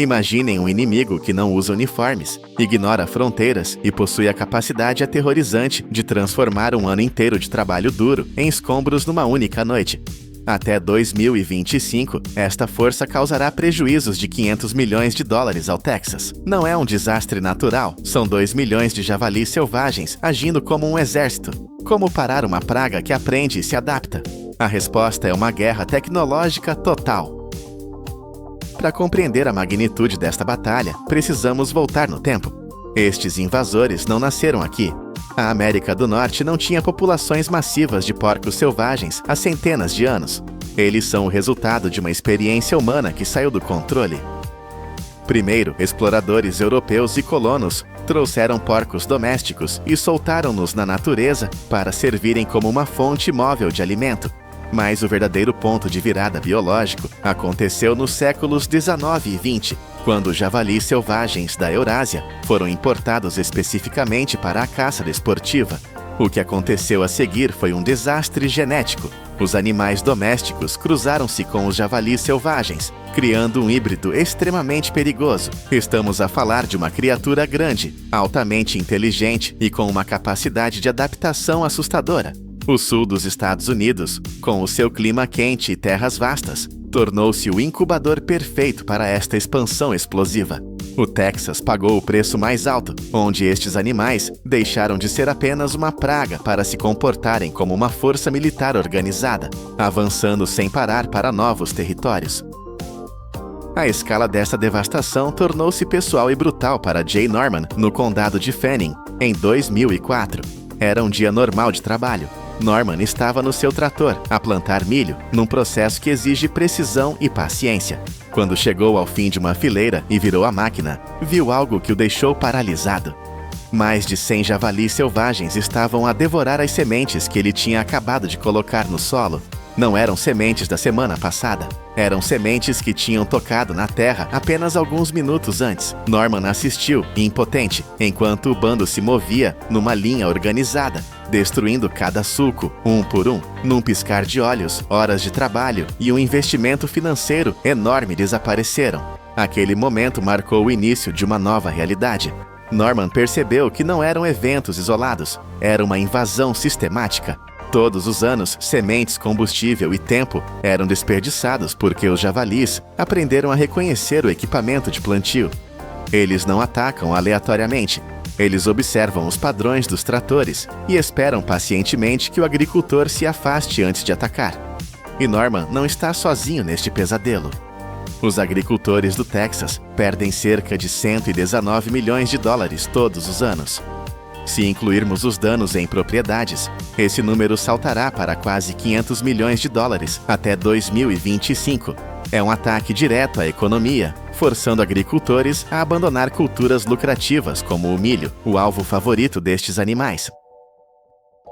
Imaginem um inimigo que não usa uniformes, ignora fronteiras e possui a capacidade aterrorizante de transformar um ano inteiro de trabalho duro em escombros numa única noite. Até 2025, esta força causará prejuízos de 500 milhões de dólares ao Texas. Não é um desastre natural, são 2 milhões de javalis selvagens agindo como um exército. Como parar uma praga que aprende e se adapta? A resposta é uma guerra tecnológica total. Para compreender a magnitude desta batalha, precisamos voltar no tempo. Estes invasores não nasceram aqui. A América do Norte não tinha populações massivas de porcos selvagens há centenas de anos. Eles são o resultado de uma experiência humana que saiu do controle. Primeiro, exploradores europeus e colonos trouxeram porcos domésticos e soltaram-nos na natureza para servirem como uma fonte móvel de alimento. Mas o verdadeiro ponto de virada biológico aconteceu nos séculos 19 e 20, quando javalis selvagens da Eurásia foram importados especificamente para a caça desportiva. O que aconteceu a seguir foi um desastre genético. Os animais domésticos cruzaram-se com os javalis selvagens, criando um híbrido extremamente perigoso. Estamos a falar de uma criatura grande, altamente inteligente e com uma capacidade de adaptação assustadora. O sul dos Estados Unidos, com o seu clima quente e terras vastas, tornou-se o incubador perfeito para esta expansão explosiva. O Texas pagou o preço mais alto, onde estes animais deixaram de ser apenas uma praga para se comportarem como uma força militar organizada, avançando sem parar para novos territórios. A escala desta devastação tornou-se pessoal e brutal para Jay Norman no condado de Fannin, em 2004. Era um dia normal de trabalho. Norman estava no seu trator, a plantar milho, num processo que exige precisão e paciência. Quando chegou ao fim de uma fileira e virou a máquina, viu algo que o deixou paralisado. Mais de 100 javalis selvagens estavam a devorar as sementes que ele tinha acabado de colocar no solo. Não eram sementes da semana passada. Eram sementes que tinham tocado na terra apenas alguns minutos antes. Norman assistiu, impotente, enquanto o bando se movia numa linha organizada, destruindo cada sulco, um por um. Num piscar de olhos, horas de trabalho e um investimento financeiro enorme desapareceram. Aquele momento marcou o início de uma nova realidade. Norman percebeu que não eram eventos isolados, era uma invasão sistemática. Todos os anos, sementes, combustível e tempo eram desperdiçados porque os javalis aprenderam a reconhecer o equipamento de plantio. Eles não atacam aleatoriamente. Eles observam os padrões dos tratores e esperam pacientemente que o agricultor se afaste antes de atacar. E Norman não está sozinho neste pesadelo. Os agricultores do Texas perdem cerca de 119 milhões de dólares todos os anos. Se incluirmos os danos em propriedades, esse número saltará para quase 500 milhões de dólares até 2025. É um ataque direto à economia, forçando agricultores a abandonar culturas lucrativas como o milho, o alvo favorito destes animais.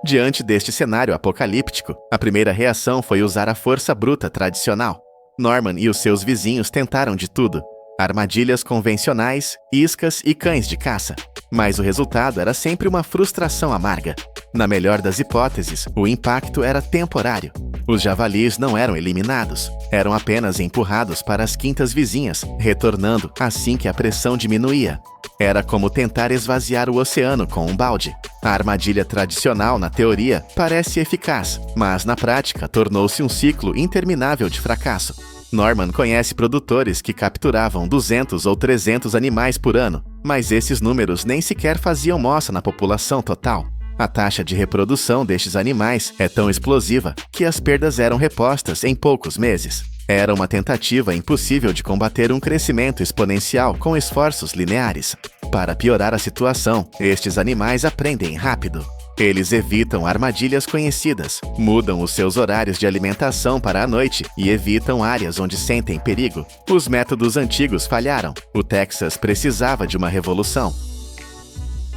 Diante deste cenário apocalíptico, a primeira reação foi usar a força bruta tradicional. Norman e os seus vizinhos tentaram de tudo: armadilhas convencionais, iscas e cães de caça. Mas o resultado era sempre uma frustração amarga. Na melhor das hipóteses, o impacto era temporário. Os javalis não eram eliminados, eram apenas empurrados para as quintas vizinhas, retornando assim que a pressão diminuía. Era como tentar esvaziar o oceano com um balde. A armadilha tradicional, na teoria, parece eficaz, mas na prática tornou-se um ciclo interminável de fracasso. Norman conhece produtores que capturavam 200 ou 300 animais por ano, mas esses números nem sequer faziam moça na população total. A taxa de reprodução destes animais é tão explosiva que as perdas eram repostas em poucos meses. Era uma tentativa impossível de combater um crescimento exponencial com esforços lineares. Para piorar a situação, estes animais aprendem rápido. Eles evitam armadilhas conhecidas, mudam os seus horários de alimentação para a noite e evitam áreas onde sentem perigo. Os métodos antigos falharam. O Texas precisava de uma revolução.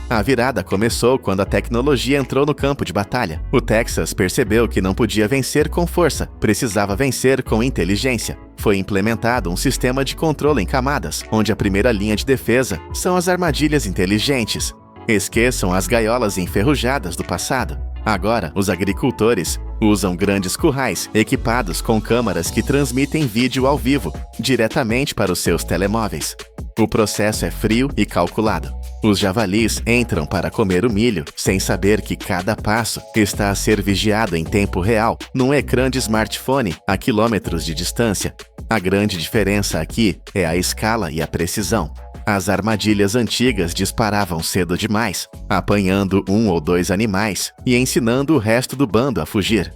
A virada começou quando a tecnologia entrou no campo de batalha. O Texas percebeu que não podia vencer com força, precisava vencer com inteligência. Foi implementado um sistema de controle em camadas, onde a primeira linha de defesa são as armadilhas inteligentes. Esqueçam as gaiolas enferrujadas do passado. Agora, os agricultores usam grandes currais equipados com câmaras que transmitem vídeo ao vivo, diretamente para os seus telemóveis. O processo é frio e calculado. Os javalis entram para comer o milho, sem saber que cada passo está a ser vigiado em tempo real, num ecrã de smartphone a quilômetros de distância. A grande diferença aqui é a escala e a precisão. As armadilhas antigas disparavam cedo demais, apanhando 1 ou 2 animais e ensinando o resto do bando a fugir.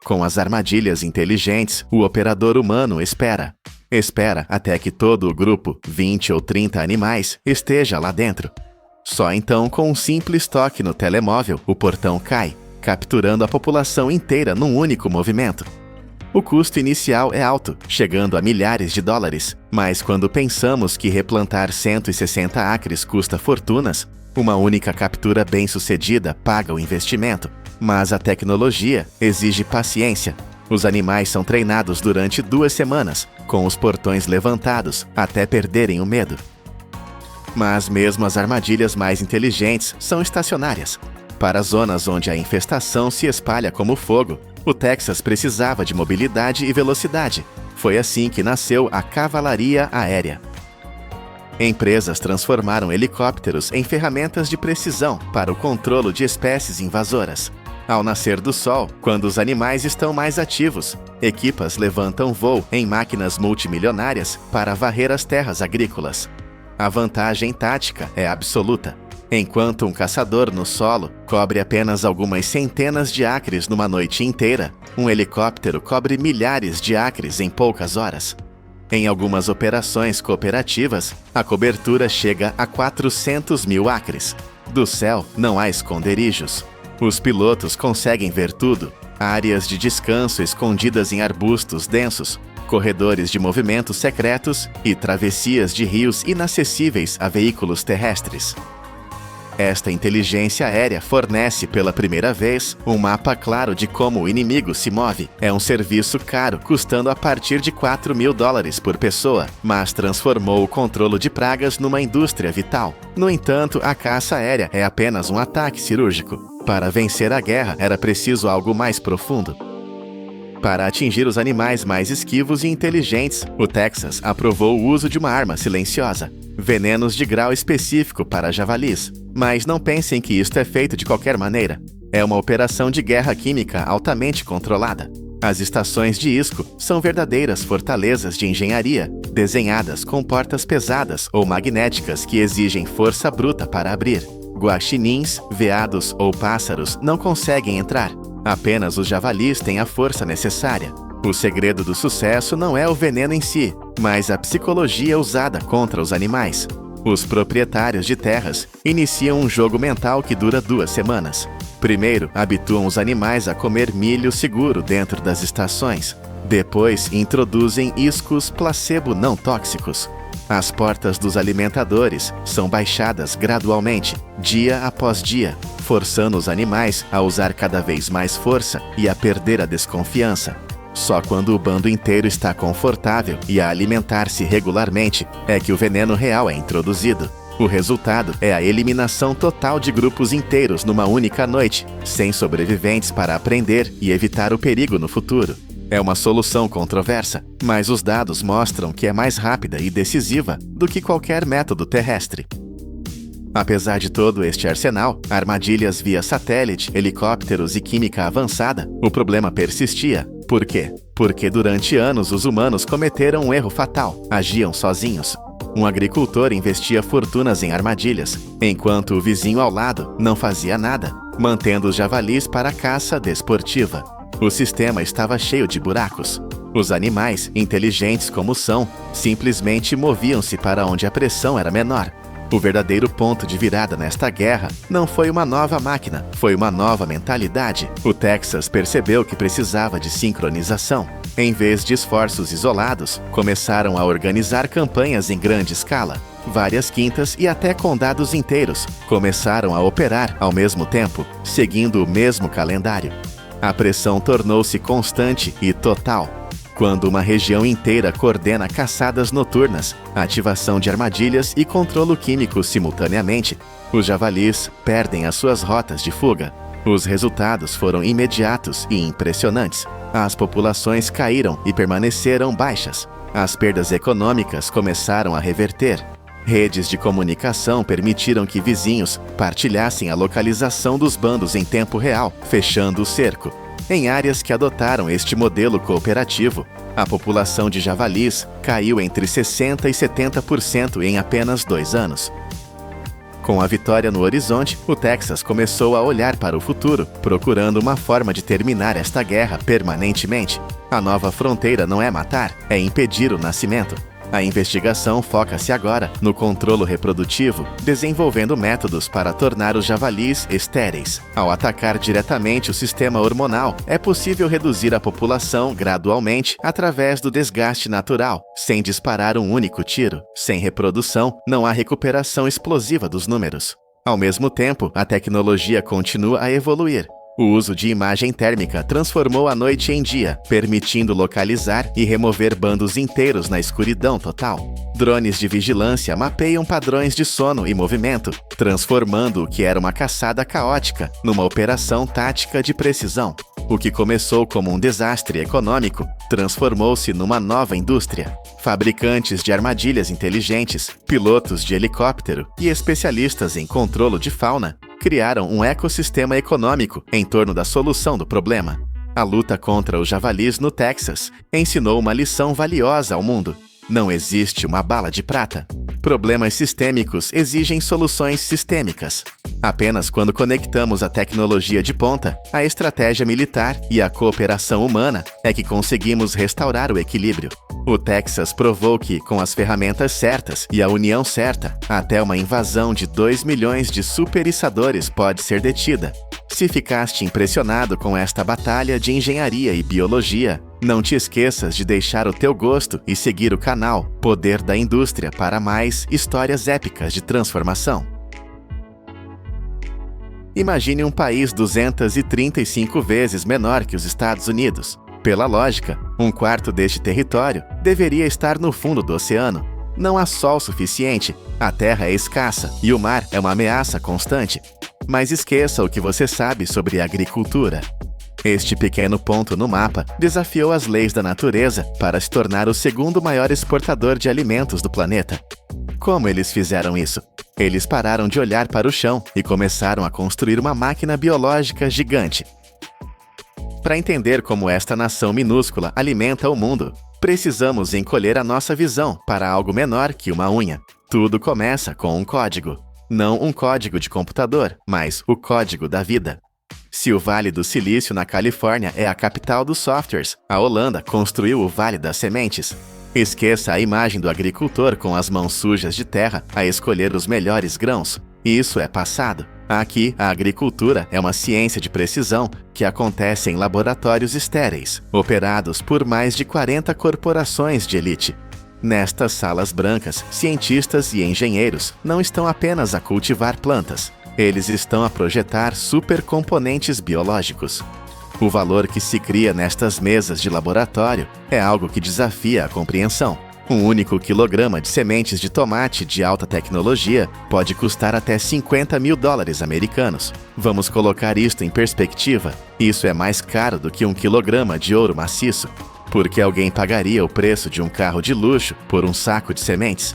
Com as armadilhas inteligentes, o operador humano espera. Espera até que todo o grupo, 20 ou 30 animais, esteja lá dentro. Só então, com um simples toque no telemóvel, o portão cai, capturando a população inteira num único movimento. O custo inicial é alto, chegando a milhares de dólares, mas quando pensamos que replantar 160 acres custa fortunas, uma única captura bem-sucedida paga o investimento. Mas a tecnologia exige paciência. Os animais são treinados durante 2 semanas, com os portões levantados, até perderem o medo. Mas mesmo as armadilhas mais inteligentes são estacionárias. Para zonas onde a infestação se espalha como fogo, o Texas precisava de mobilidade e velocidade. Foi assim que nasceu a cavalaria aérea. Empresas transformaram helicópteros em ferramentas de precisão para o controle de espécies invasoras. Ao nascer do sol, quando os animais estão mais ativos, equipas levantam voo em máquinas multimilionárias para varrer as terras agrícolas. A vantagem tática é absoluta. Enquanto um caçador no solo cobre apenas algumas centenas de acres numa noite inteira, um helicóptero cobre milhares de acres em poucas horas. Em algumas operações cooperativas, a cobertura chega a 400 mil acres. Do céu não há esconderijos. Os pilotos conseguem ver tudo: áreas de descanso escondidas em arbustos densos, corredores de movimentos secretos e travessias de rios inacessíveis a veículos terrestres. Esta inteligência aérea fornece pela primeira vez um mapa claro de como o inimigo se move. É um serviço caro, custando a partir de $4.000 por pessoa, mas transformou o controle de pragas numa indústria vital. No entanto, a caça aérea é apenas um ataque cirúrgico. Para vencer a guerra, era preciso algo mais profundo. Para atingir os animais mais esquivos e inteligentes, o Texas aprovou o uso de uma arma silenciosa: venenos de grau específico para javalis. Mas não pensem que isto é feito de qualquer maneira. É uma operação de guerra química altamente controlada. As estações de isco são verdadeiras fortalezas de engenharia, desenhadas com portas pesadas ou magnéticas que exigem força bruta para abrir. Guaxinins, veados ou pássaros não conseguem entrar. Apenas os javalis têm a força necessária. O segredo do sucesso não é o veneno em si, mas a psicologia usada contra os animais. Os proprietários de terras iniciam um jogo mental que dura 2 semanas. Primeiro, habituam os animais a comer milho seguro dentro das estações. Depois, introduzem iscos placebo não tóxicos. As portas dos alimentadores são baixadas gradualmente, dia após dia, forçando os animais a usar cada vez mais força e a perder a desconfiança. Só quando o bando inteiro está confortável e a alimentar-se regularmente é que o veneno real é introduzido. O resultado é a eliminação total de grupos inteiros numa única noite, sem sobreviventes para aprender e evitar o perigo no futuro. É uma solução controversa, mas os dados mostram que é mais rápida e decisiva do que qualquer método terrestre. Apesar de todo este arsenal, armadilhas via satélite, helicópteros e química avançada, o problema persistia. Por quê? Porque durante anos os humanos cometeram um erro fatal: agiam sozinhos. Um agricultor investia fortunas em armadilhas, enquanto o vizinho ao lado não fazia nada, mantendo os javalis para a caça desportiva. O sistema estava cheio de buracos. Os animais, inteligentes como são, simplesmente moviam-se para onde a pressão era menor. O verdadeiro ponto de virada nesta guerra não foi uma nova máquina, foi uma nova mentalidade. O Texas percebeu que precisava de sincronização. Em vez de esforços isolados, começaram a organizar campanhas em grande escala. Várias quintas e até condados inteiros começaram a operar ao mesmo tempo, seguindo o mesmo calendário. A pressão tornou-se constante e total. Quando uma região inteira coordena caçadas noturnas, ativação de armadilhas e controlo químico simultaneamente, os javalis perdem as suas rotas de fuga. Os resultados foram imediatos e impressionantes. As populações caíram e permaneceram baixas. As perdas econômicas começaram a reverter. Redes de comunicação permitiram que vizinhos partilhassem a localização dos bandos em tempo real, fechando o cerco. Em áreas que adotaram este modelo cooperativo, a população de javalis caiu entre 60% e 70% em apenas 2 anos. Com a vitória no horizonte, o Texas começou a olhar para o futuro, procurando uma forma de terminar esta guerra permanentemente. A nova fronteira não é matar, é impedir o nascimento. A investigação foca-se agora no controlo reprodutivo, desenvolvendo métodos para tornar os javalis estéreis. Ao atacar diretamente o sistema hormonal, é possível reduzir a população gradualmente através do desgaste natural, sem disparar um único tiro. Sem reprodução, não há recuperação explosiva dos números. Ao mesmo tempo, a tecnologia continua a evoluir. O uso de imagem térmica transformou a noite em dia, permitindo localizar e remover bandos inteiros na escuridão total. Drones de vigilância mapeiam padrões de sono e movimento, transformando o que era uma caçada caótica numa operação tática de precisão. O que começou como um desastre econômico transformou-se numa nova indústria. Fabricantes de armadilhas inteligentes, pilotos de helicóptero e especialistas em controle de fauna criaram um ecossistema econômico em torno da solução do problema. A luta contra os javalis no Texas ensinou uma lição valiosa ao mundo. Não existe uma bala de prata. Problemas sistêmicos exigem soluções sistêmicas. Apenas quando conectamos a tecnologia de ponta, a estratégia militar e a cooperação humana é que conseguimos restaurar o equilíbrio. O Texas provou que, com as ferramentas certas e a união certa, até uma invasão de 2 milhões de super-içadores pode ser detida. Se ficaste impressionado com esta batalha de engenharia e biologia, não te esqueças de deixar o teu gosto e seguir o canal Poder da Indústria para mais histórias épicas de transformação. Imagine um país 235 vezes menor que os Estados Unidos. Pela lógica, 1/4 deste território deveria estar no fundo do oceano. Não há sol suficiente, a terra é escassa e o mar é uma ameaça constante. Mas esqueça o que você sabe sobre agricultura. Este pequeno ponto no mapa desafiou as leis da natureza para se tornar o segundo maior exportador de alimentos do planeta. Como eles fizeram isso? Eles pararam de olhar para o chão e começaram a construir uma máquina biológica gigante. Para entender como esta nação minúscula alimenta o mundo, precisamos encolher a nossa visão para algo menor que uma unha. Tudo começa com um código. Não um código de computador, mas o código da vida. Se o Vale do Silício na Califórnia é a capital dos softwares, a Holanda construiu o Vale das Sementes. Esqueça a imagem do agricultor com as mãos sujas de terra a escolher os melhores grãos. Isso é passado. Aqui, a agricultura é uma ciência de precisão que acontece em laboratórios estéreis, operados por mais de 40 corporações de elite. Nestas salas brancas, cientistas e engenheiros não estão apenas a cultivar plantas, eles estão a projetar supercomponentes biológicos. O valor que se cria nestas mesas de laboratório é algo que desafia a compreensão. Um único quilograma de sementes de tomate de alta tecnologia pode custar até $50 mil americanos. Vamos colocar isto em perspectiva. Isso é mais caro do que 1 quilograma de ouro maciço. Por que alguém pagaria o preço de um carro de luxo por um saco de sementes?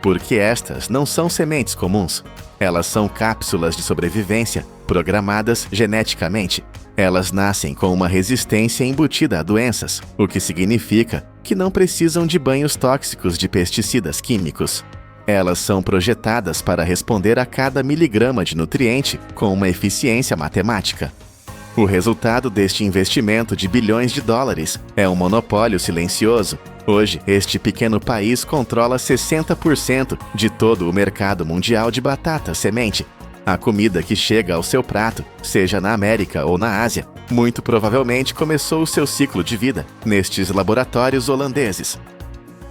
Porque estas não são sementes comuns. Elas são cápsulas de sobrevivência programadas geneticamente. Elas nascem com uma resistência embutida a doenças, o que significa que não precisam de banhos tóxicos de pesticidas químicos. Elas são projetadas para responder a cada miligrama de nutriente com uma eficiência matemática. O resultado deste investimento de bilhões de dólares é um monopólio silencioso. Hoje, este pequeno país controla 60% de todo o mercado mundial de batata semente. A comida que chega ao seu prato, seja na América ou na Ásia, muito provavelmente começou o seu ciclo de vida nestes laboratórios holandeses.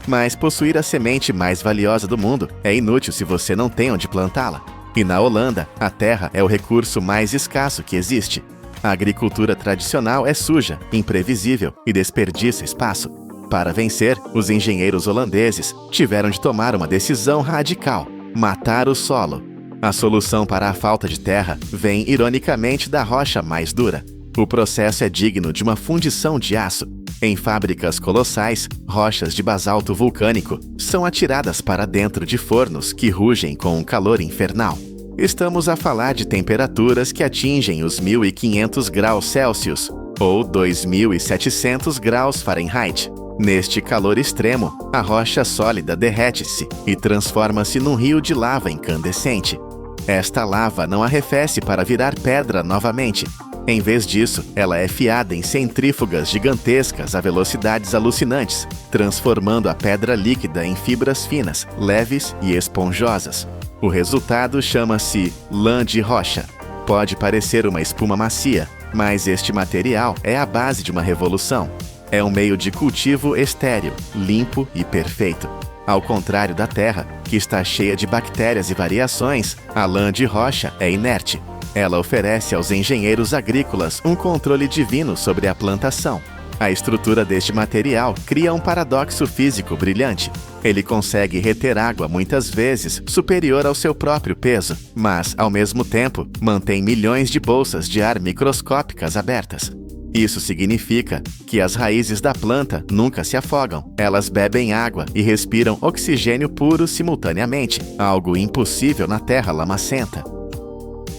Mas possuir a semente mais valiosa do mundo é inútil se você não tem onde plantá-la. E na Holanda, a terra é o recurso mais escasso que existe. A agricultura tradicional é suja, imprevisível e desperdiça espaço. Para vencer, os engenheiros holandeses tiveram de tomar uma decisão radical: matar o solo. A solução para a falta de terra vem, ironicamente, da rocha mais dura. O processo é digno de uma fundição de aço. Em fábricas colossais, rochas de basalto vulcânico são atiradas para dentro de fornos que rugem com um calor infernal. Estamos a falar de temperaturas que atingem os 1.500 graus Celsius, ou 2.700 graus Fahrenheit. Neste calor extremo, a rocha sólida derrete-se e transforma-se num rio de lava incandescente. Esta lava não arrefece para virar pedra novamente. Em vez disso, ela é fiada em centrífugas gigantescas a velocidades alucinantes, transformando a pedra líquida em fibras finas, leves e esponjosas. O resultado chama-se lã de rocha. Pode parecer uma espuma macia, mas este material é a base de uma revolução. É um meio de cultivo estéril, limpo e perfeito. Ao contrário da terra, que está cheia de bactérias e variações, a lã de rocha é inerte. Ela oferece aos engenheiros agrícolas um controle divino sobre a plantação. A estrutura deste material cria um paradoxo físico brilhante. Ele consegue reter água muitas vezes superior ao seu próprio peso, mas, ao mesmo tempo, mantém milhões de bolsas de ar microscópicas abertas. Isso significa que as raízes da planta nunca se afogam. Elas bebem água e respiram oxigênio puro simultaneamente, algo impossível na terra lamacenta.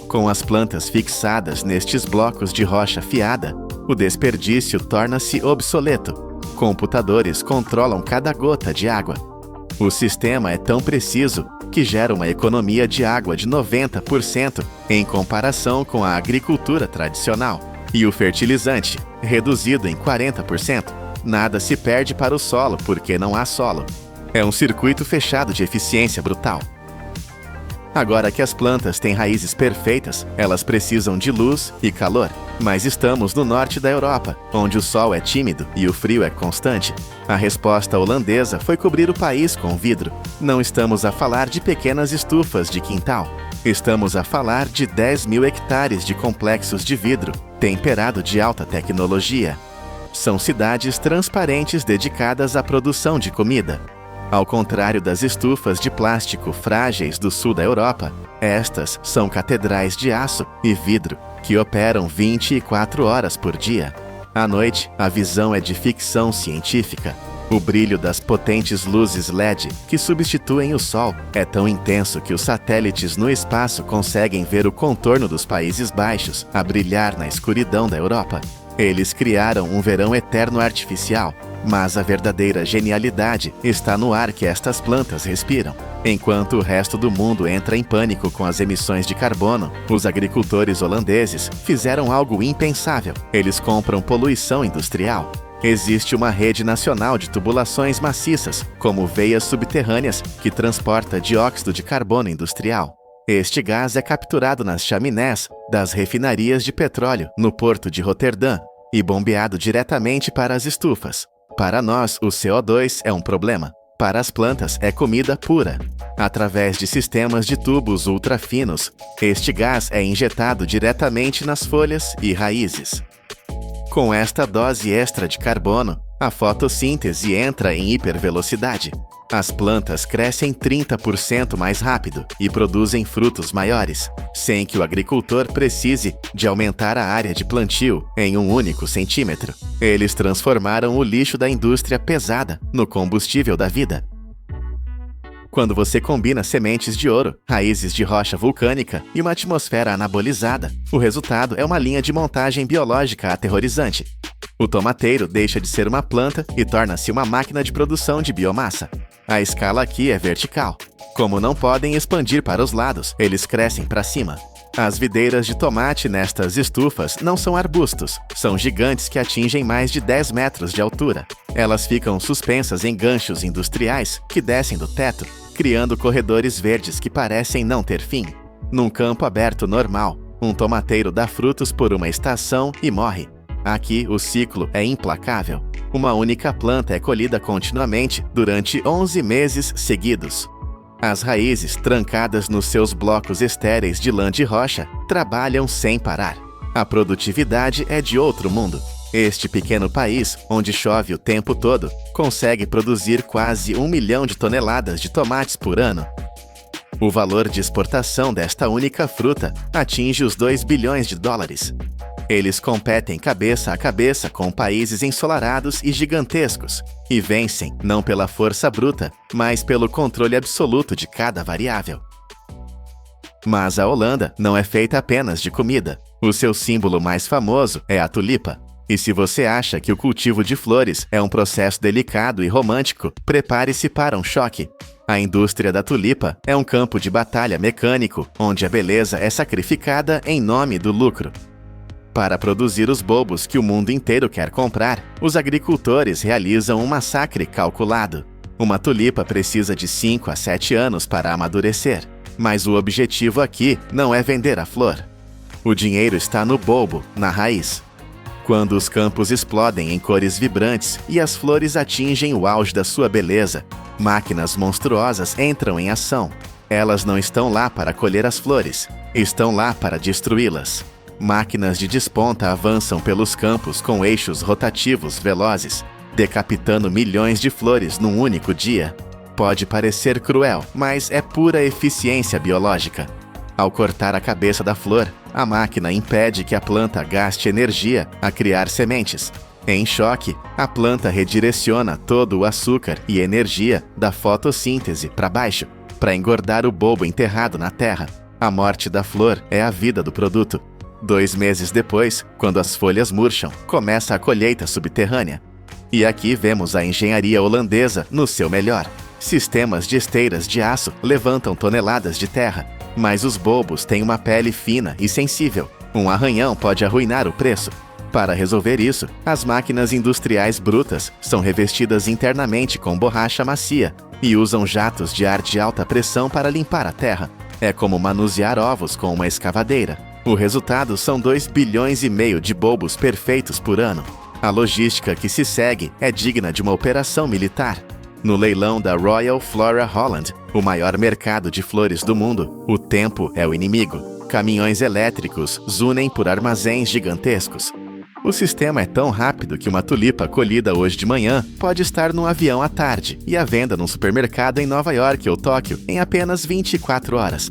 Com as plantas fixadas nestes blocos de rocha fiada, o desperdício torna-se obsoleto. Computadores controlam cada gota de água. O sistema é tão preciso que gera uma economia de água de 90% em comparação com a agricultura tradicional. E o fertilizante, reduzido em 40%. Nada se perde para o solo porque não há solo. É um circuito fechado de eficiência brutal. Agora que as plantas têm raízes perfeitas, elas precisam de luz e calor. Mas estamos no norte da Europa, onde o sol é tímido e o frio é constante. A resposta holandesa foi cobrir o país com vidro. Não estamos a falar de pequenas estufas de quintal. Estamos a falar de 10.000 hectares de complexos de vidro, temperado de alta tecnologia. São cidades transparentes dedicadas à produção de comida. Ao contrário das estufas de plástico frágeis do sul da Europa, estas são catedrais de aço e vidro que operam 24 horas por dia. À noite, a visão é de ficção científica. O brilho das potentes luzes LED que substituem o Sol é tão intenso que os satélites no espaço conseguem ver o contorno dos Países Baixos a brilhar na escuridão da Europa. Eles criaram um verão eterno artificial, mas a verdadeira genialidade está no ar que estas plantas respiram. Enquanto o resto do mundo entra em pânico com as emissões de carbono, os agricultores holandeses fizeram algo impensável. Eles compram poluição industrial. Existe uma rede nacional de tubulações maciças, como veias subterrâneas, que transporta dióxido de carbono industrial. Este gás é capturado nas chaminés das refinarias de petróleo no porto de Roterdã e bombeado diretamente para as estufas. Para nós, o CO2 é um problema. Para as plantas, é comida pura. Através de sistemas de tubos ultrafinos, este gás é injetado diretamente nas folhas e raízes. Com esta dose extra de carbono, a fotossíntese entra em hipervelocidade. As plantas crescem 30% mais rápido e produzem frutos maiores, sem que o agricultor precise de aumentar a área de plantio em um único centímetro. Eles transformaram o lixo da indústria pesada no combustível da vida. Quando você combina sementes de ouro, raízes de rocha vulcânica e uma atmosfera anabolizada, o resultado é uma linha de montagem biológica aterrorizante. O tomateiro deixa de ser uma planta e torna-se uma máquina de produção de biomassa. A escala aqui é vertical. Como não podem expandir para os lados, eles crescem para cima. As videiras de tomate nestas estufas não são arbustos, são gigantes que atingem mais de 10 metros de altura. Elas ficam suspensas em ganchos industriais que descem do teto, criando corredores verdes que parecem não ter fim. Num campo aberto normal, um tomateiro dá frutos por uma estação e morre. Aqui, o ciclo é implacável. Uma única planta é colhida continuamente durante 11 meses seguidos. As raízes, trancadas nos seus blocos estéreis de lã de rocha, trabalham sem parar. A produtividade é de outro mundo. Este pequeno país, onde chove o tempo todo, consegue produzir quase 1 milhão de toneladas de tomates por ano. O valor de exportação desta única fruta atinge os 2 bilhões de dólares. Eles competem cabeça a cabeça com países ensolarados e gigantescos, e vencem não pela força bruta, mas pelo controle absoluto de cada variável. Mas a Holanda não é feita apenas de comida. O seu símbolo mais famoso é a tulipa. E se você acha que o cultivo de flores é um processo delicado e romântico, prepare-se para um choque. A indústria da tulipa é um campo de batalha mecânico, onde a beleza é sacrificada em nome do lucro. Para produzir os bulbos que o mundo inteiro quer comprar, os agricultores realizam um massacre calculado. Uma tulipa precisa de 5 a 7 anos para amadurecer. Mas o objetivo aqui não é vender a flor. O dinheiro está no bulbo, na raiz. Quando os campos explodem em cores vibrantes e as flores atingem o auge da sua beleza, máquinas monstruosas entram em ação. Elas não estão lá para colher as flores, estão lá para destruí-las. Máquinas de desponta avançam pelos campos com eixos rotativos velozes, decapitando milhões de flores num único dia. Pode parecer cruel, mas é pura eficiência biológica. Ao cortar a cabeça da flor, a máquina impede que a planta gaste energia a criar sementes. Em choque, a planta redireciona todo o açúcar e energia da fotossíntese para baixo, para engordar o bulbo enterrado na terra. A morte da flor é a vida do produto. 2 meses depois, quando as folhas murcham, começa a colheita subterrânea. E aqui vemos a engenharia holandesa no seu melhor. Sistemas de esteiras de aço levantam toneladas de terra, mas os bulbos têm uma pele fina e sensível. Um arranhão pode arruinar o preço. Para resolver isso, as máquinas industriais brutas são revestidas internamente com borracha macia e usam jatos de ar de alta pressão para limpar a terra. É como manusear ovos com uma escavadeira. O resultado são 2,5 bilhões de bulbos perfeitos por ano. A logística que se segue é digna de uma operação militar. No leilão da Royal Flora Holland, o maior mercado de flores do mundo, o tempo é o inimigo. Caminhões elétricos zunem por armazéns gigantescos. O sistema é tão rápido que uma tulipa colhida hoje de manhã pode estar num avião à tarde e à venda num supermercado em Nova York ou Tóquio em apenas 24 horas.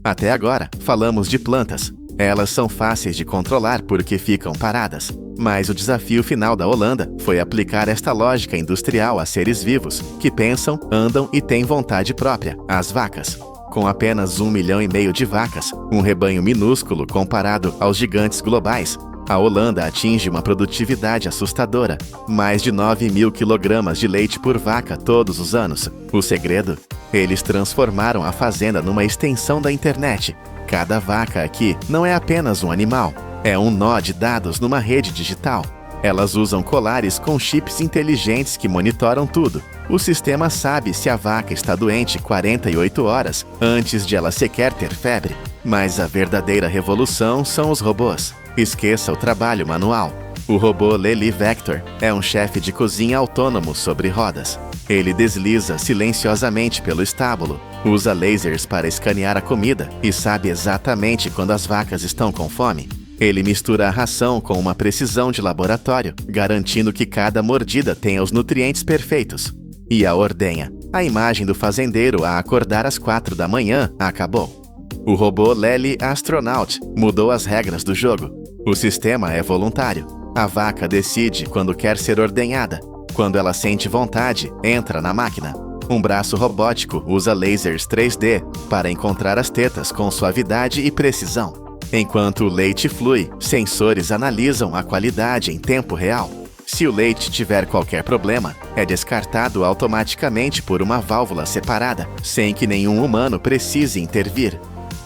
Até agora, falamos de plantas. Elas são fáceis de controlar porque ficam paradas. Mas o desafio final da Holanda foi aplicar esta lógica industrial a seres vivos, que pensam, andam e têm vontade própria, as vacas. Com apenas 1,5 milhão de vacas, um rebanho minúsculo comparado aos gigantes globais, a Holanda atinge uma produtividade assustadora, mais de 9.000 quilogramas de leite por vaca todos os anos. O segredo? Eles transformaram a fazenda numa extensão da internet. Cada vaca aqui não é apenas um animal, é um nó de dados numa rede digital. Elas usam colares com chips inteligentes que monitoram tudo. O sistema sabe se a vaca está doente 48 horas antes de ela sequer ter febre. Mas a verdadeira revolução são os robôs. Esqueça o trabalho manual. O robô Lely Vector é um chefe de cozinha autônomo sobre rodas. Ele desliza silenciosamente pelo estábulo, usa lasers para escanear a comida e sabe exatamente quando as vacas estão com fome. Ele mistura a ração com uma precisão de laboratório, garantindo que cada mordida tenha os nutrientes perfeitos. E a ordenha. A imagem do fazendeiro a acordar às 4 da manhã acabou. O robô Lely Astronaut mudou as regras do jogo. O sistema é voluntário. A vaca decide quando quer ser ordenhada. Quando ela sente vontade, entra na máquina. Um braço robótico usa lasers 3D para encontrar as tetas com suavidade e precisão. Enquanto o leite flui, sensores analisam a qualidade em tempo real. Se o leite tiver qualquer problema, é descartado automaticamente por uma válvula separada, sem que nenhum humano precise intervir.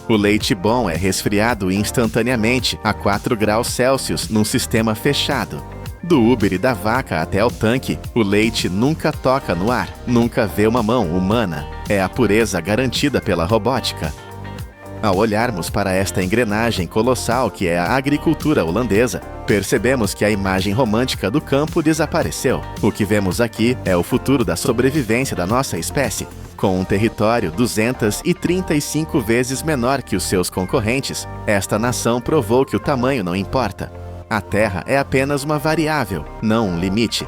O leite bom é resfriado instantaneamente a 4 graus Celsius num sistema fechado. Do úbere da vaca até o tanque, o leite nunca toca no ar, nunca vê uma mão humana. É a pureza garantida pela robótica. Ao olharmos para esta engrenagem colossal que é a agricultura holandesa, percebemos que a imagem romântica do campo desapareceu. O que vemos aqui é o futuro da sobrevivência da nossa espécie. Com um território 235 vezes menor que os seus concorrentes, esta nação provou que o tamanho não importa. A terra é apenas uma variável, não um limite.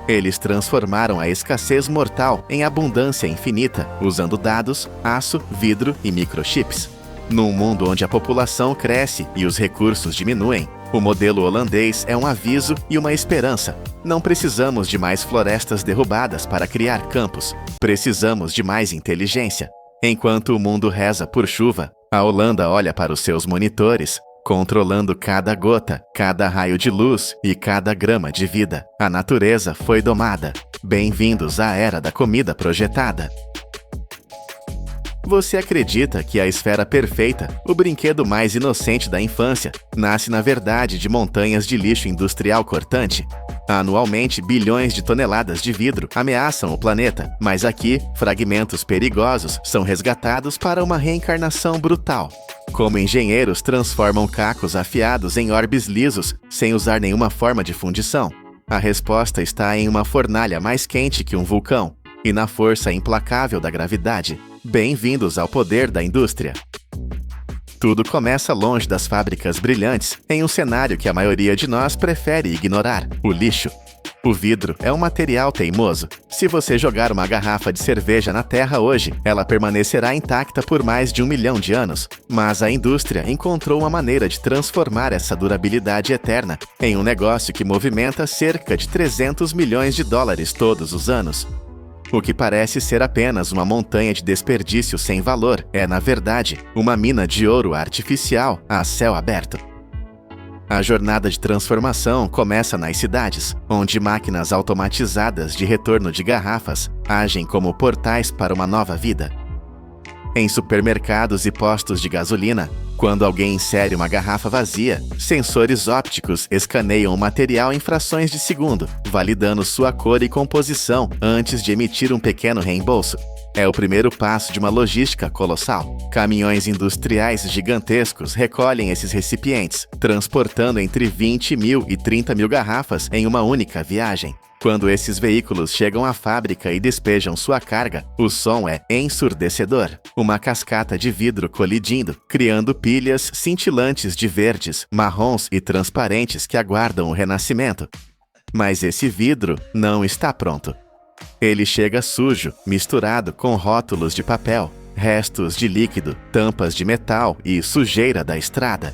Eles transformaram a escassez mortal em abundância infinita, usando dados, aço, vidro e microchips. Num mundo onde a população cresce e os recursos diminuem, o modelo holandês é um aviso e uma esperança. Não precisamos de mais florestas derrubadas para criar campos. Precisamos de mais inteligência. Enquanto o mundo reza por chuva, a Holanda olha para os seus monitores, controlando cada gota, cada raio de luz e cada grama de vida. A natureza foi domada. Bem-vindos à era da comida projetada. Você acredita que a esfera perfeita, o brinquedo mais inocente da infância, nasce na verdade de montanhas de lixo industrial cortante? Anualmente, bilhões de toneladas de vidro ameaçam o planeta, mas aqui, fragmentos perigosos são resgatados para uma reencarnação brutal. Como engenheiros transformam cacos afiados em orbes lisos, sem usar nenhuma forma de fundição? A resposta está em uma fornalha mais quente que um vulcão, e na força implacável da gravidade. Bem-vindos ao poder da indústria. Tudo começa longe das fábricas brilhantes, em um cenário que a maioria de nós prefere ignorar: o lixo. O vidro é um material teimoso. Se você jogar uma garrafa de cerveja na terra hoje, ela permanecerá intacta por mais de 1 milhão de anos. Mas a indústria encontrou uma maneira de transformar essa durabilidade eterna em um negócio que movimenta cerca de 300 milhões de dólares todos os anos. O que parece ser apenas uma montanha de desperdício sem valor é, na verdade, uma mina de ouro artificial a céu aberto. A jornada de transformação começa nas cidades, onde máquinas automatizadas de retorno de garrafas agem como portais para uma nova vida. Em supermercados e postos de gasolina, quando alguém insere uma garrafa vazia, sensores ópticos escaneiam o material em frações de segundo, validando sua cor e composição antes de emitir um pequeno reembolso. É o primeiro passo de uma logística colossal. Caminhões industriais gigantescos recolhem esses recipientes, transportando entre 20 mil e 30 mil garrafas em uma única viagem. Quando esses veículos chegam à fábrica e despejam sua carga, o som é ensurdecedor. Uma cascata de vidro colidindo, criando pilhas cintilantes de verdes, marrons e transparentes que aguardam o renascimento. Mas esse vidro não está pronto. Ele chega sujo, misturado com rótulos de papel, restos de líquido, tampas de metal e sujeira da estrada.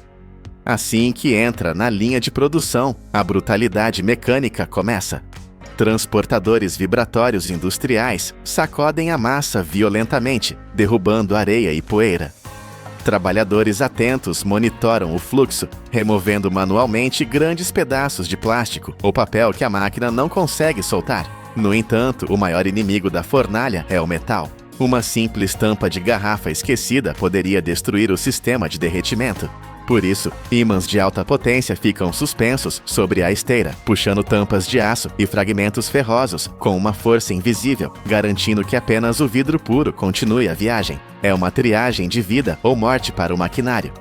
Assim que entra na linha de produção, a brutalidade mecânica começa. Transportadores vibratórios industriais sacodem a massa violentamente, derrubando areia e poeira. Trabalhadores atentos monitoram o fluxo, removendo manualmente grandes pedaços de plástico ou papel que a máquina não consegue soltar. No entanto, o maior inimigo da fornalha é o metal. Uma simples tampa de garrafa esquecida poderia destruir o sistema de derretimento. Por isso, ímãs de alta potência ficam suspensos sobre a esteira, puxando tampas de aço e fragmentos ferrosos com uma força invisível, garantindo que apenas o vidro puro continue a viagem. É uma triagem de vida ou morte para o maquinário.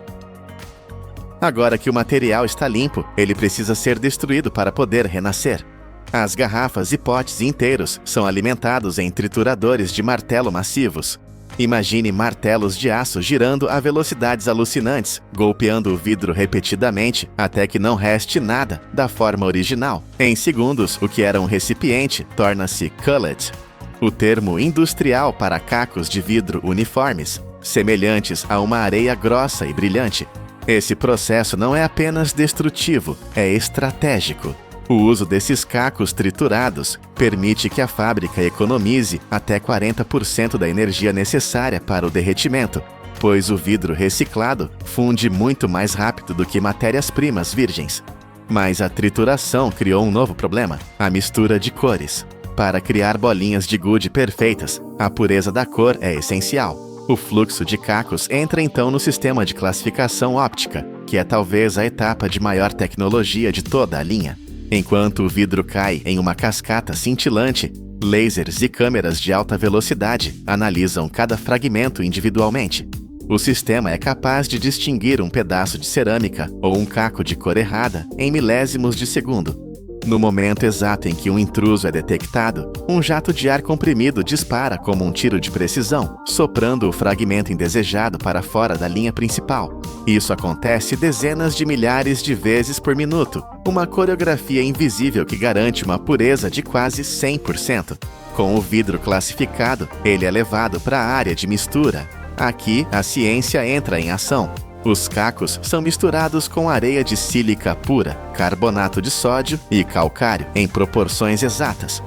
Agora que o material está limpo, ele precisa ser destruído para poder renascer. As garrafas e potes inteiros são alimentados em trituradores de martelo massivos. Imagine martelos de aço girando a velocidades alucinantes, golpeando o vidro repetidamente até que não reste nada da forma original. Em segundos, o que era um recipiente torna-se cullet, o termo industrial para cacos de vidro uniformes, semelhantes a uma areia grossa e brilhante. Esse processo não é apenas destrutivo, é estratégico. O uso desses cacos triturados permite que a fábrica economize até 40% da energia necessária para o derretimento, pois o vidro reciclado funde muito mais rápido do que matérias-primas virgens. Mas a trituração criou um novo problema: a mistura de cores. Para criar bolinhas de gude perfeitas, a pureza da cor é essencial. O fluxo de cacos entra então no sistema de classificação óptica, que é talvez a etapa de maior tecnologia de toda a linha. Enquanto o vidro cai em uma cascata cintilante, lasers e câmeras de alta velocidade analisam cada fragmento individualmente. O sistema é capaz de distinguir um pedaço de cerâmica ou um caco de cor errada em milésimos de segundo. No momento exato em que um intruso é detectado, um jato de ar comprimido dispara como um tiro de precisão, soprando o fragmento indesejado para fora da linha principal. Isso acontece dezenas de milhares de vezes por minuto, uma coreografia invisível que garante uma pureza de quase 100%. Com o vidro classificado, ele é levado para a área de mistura. Aqui, a ciência entra em ação. Os cacos são misturados com areia de sílica pura, carbonato de sódio e calcário em proporções exatas.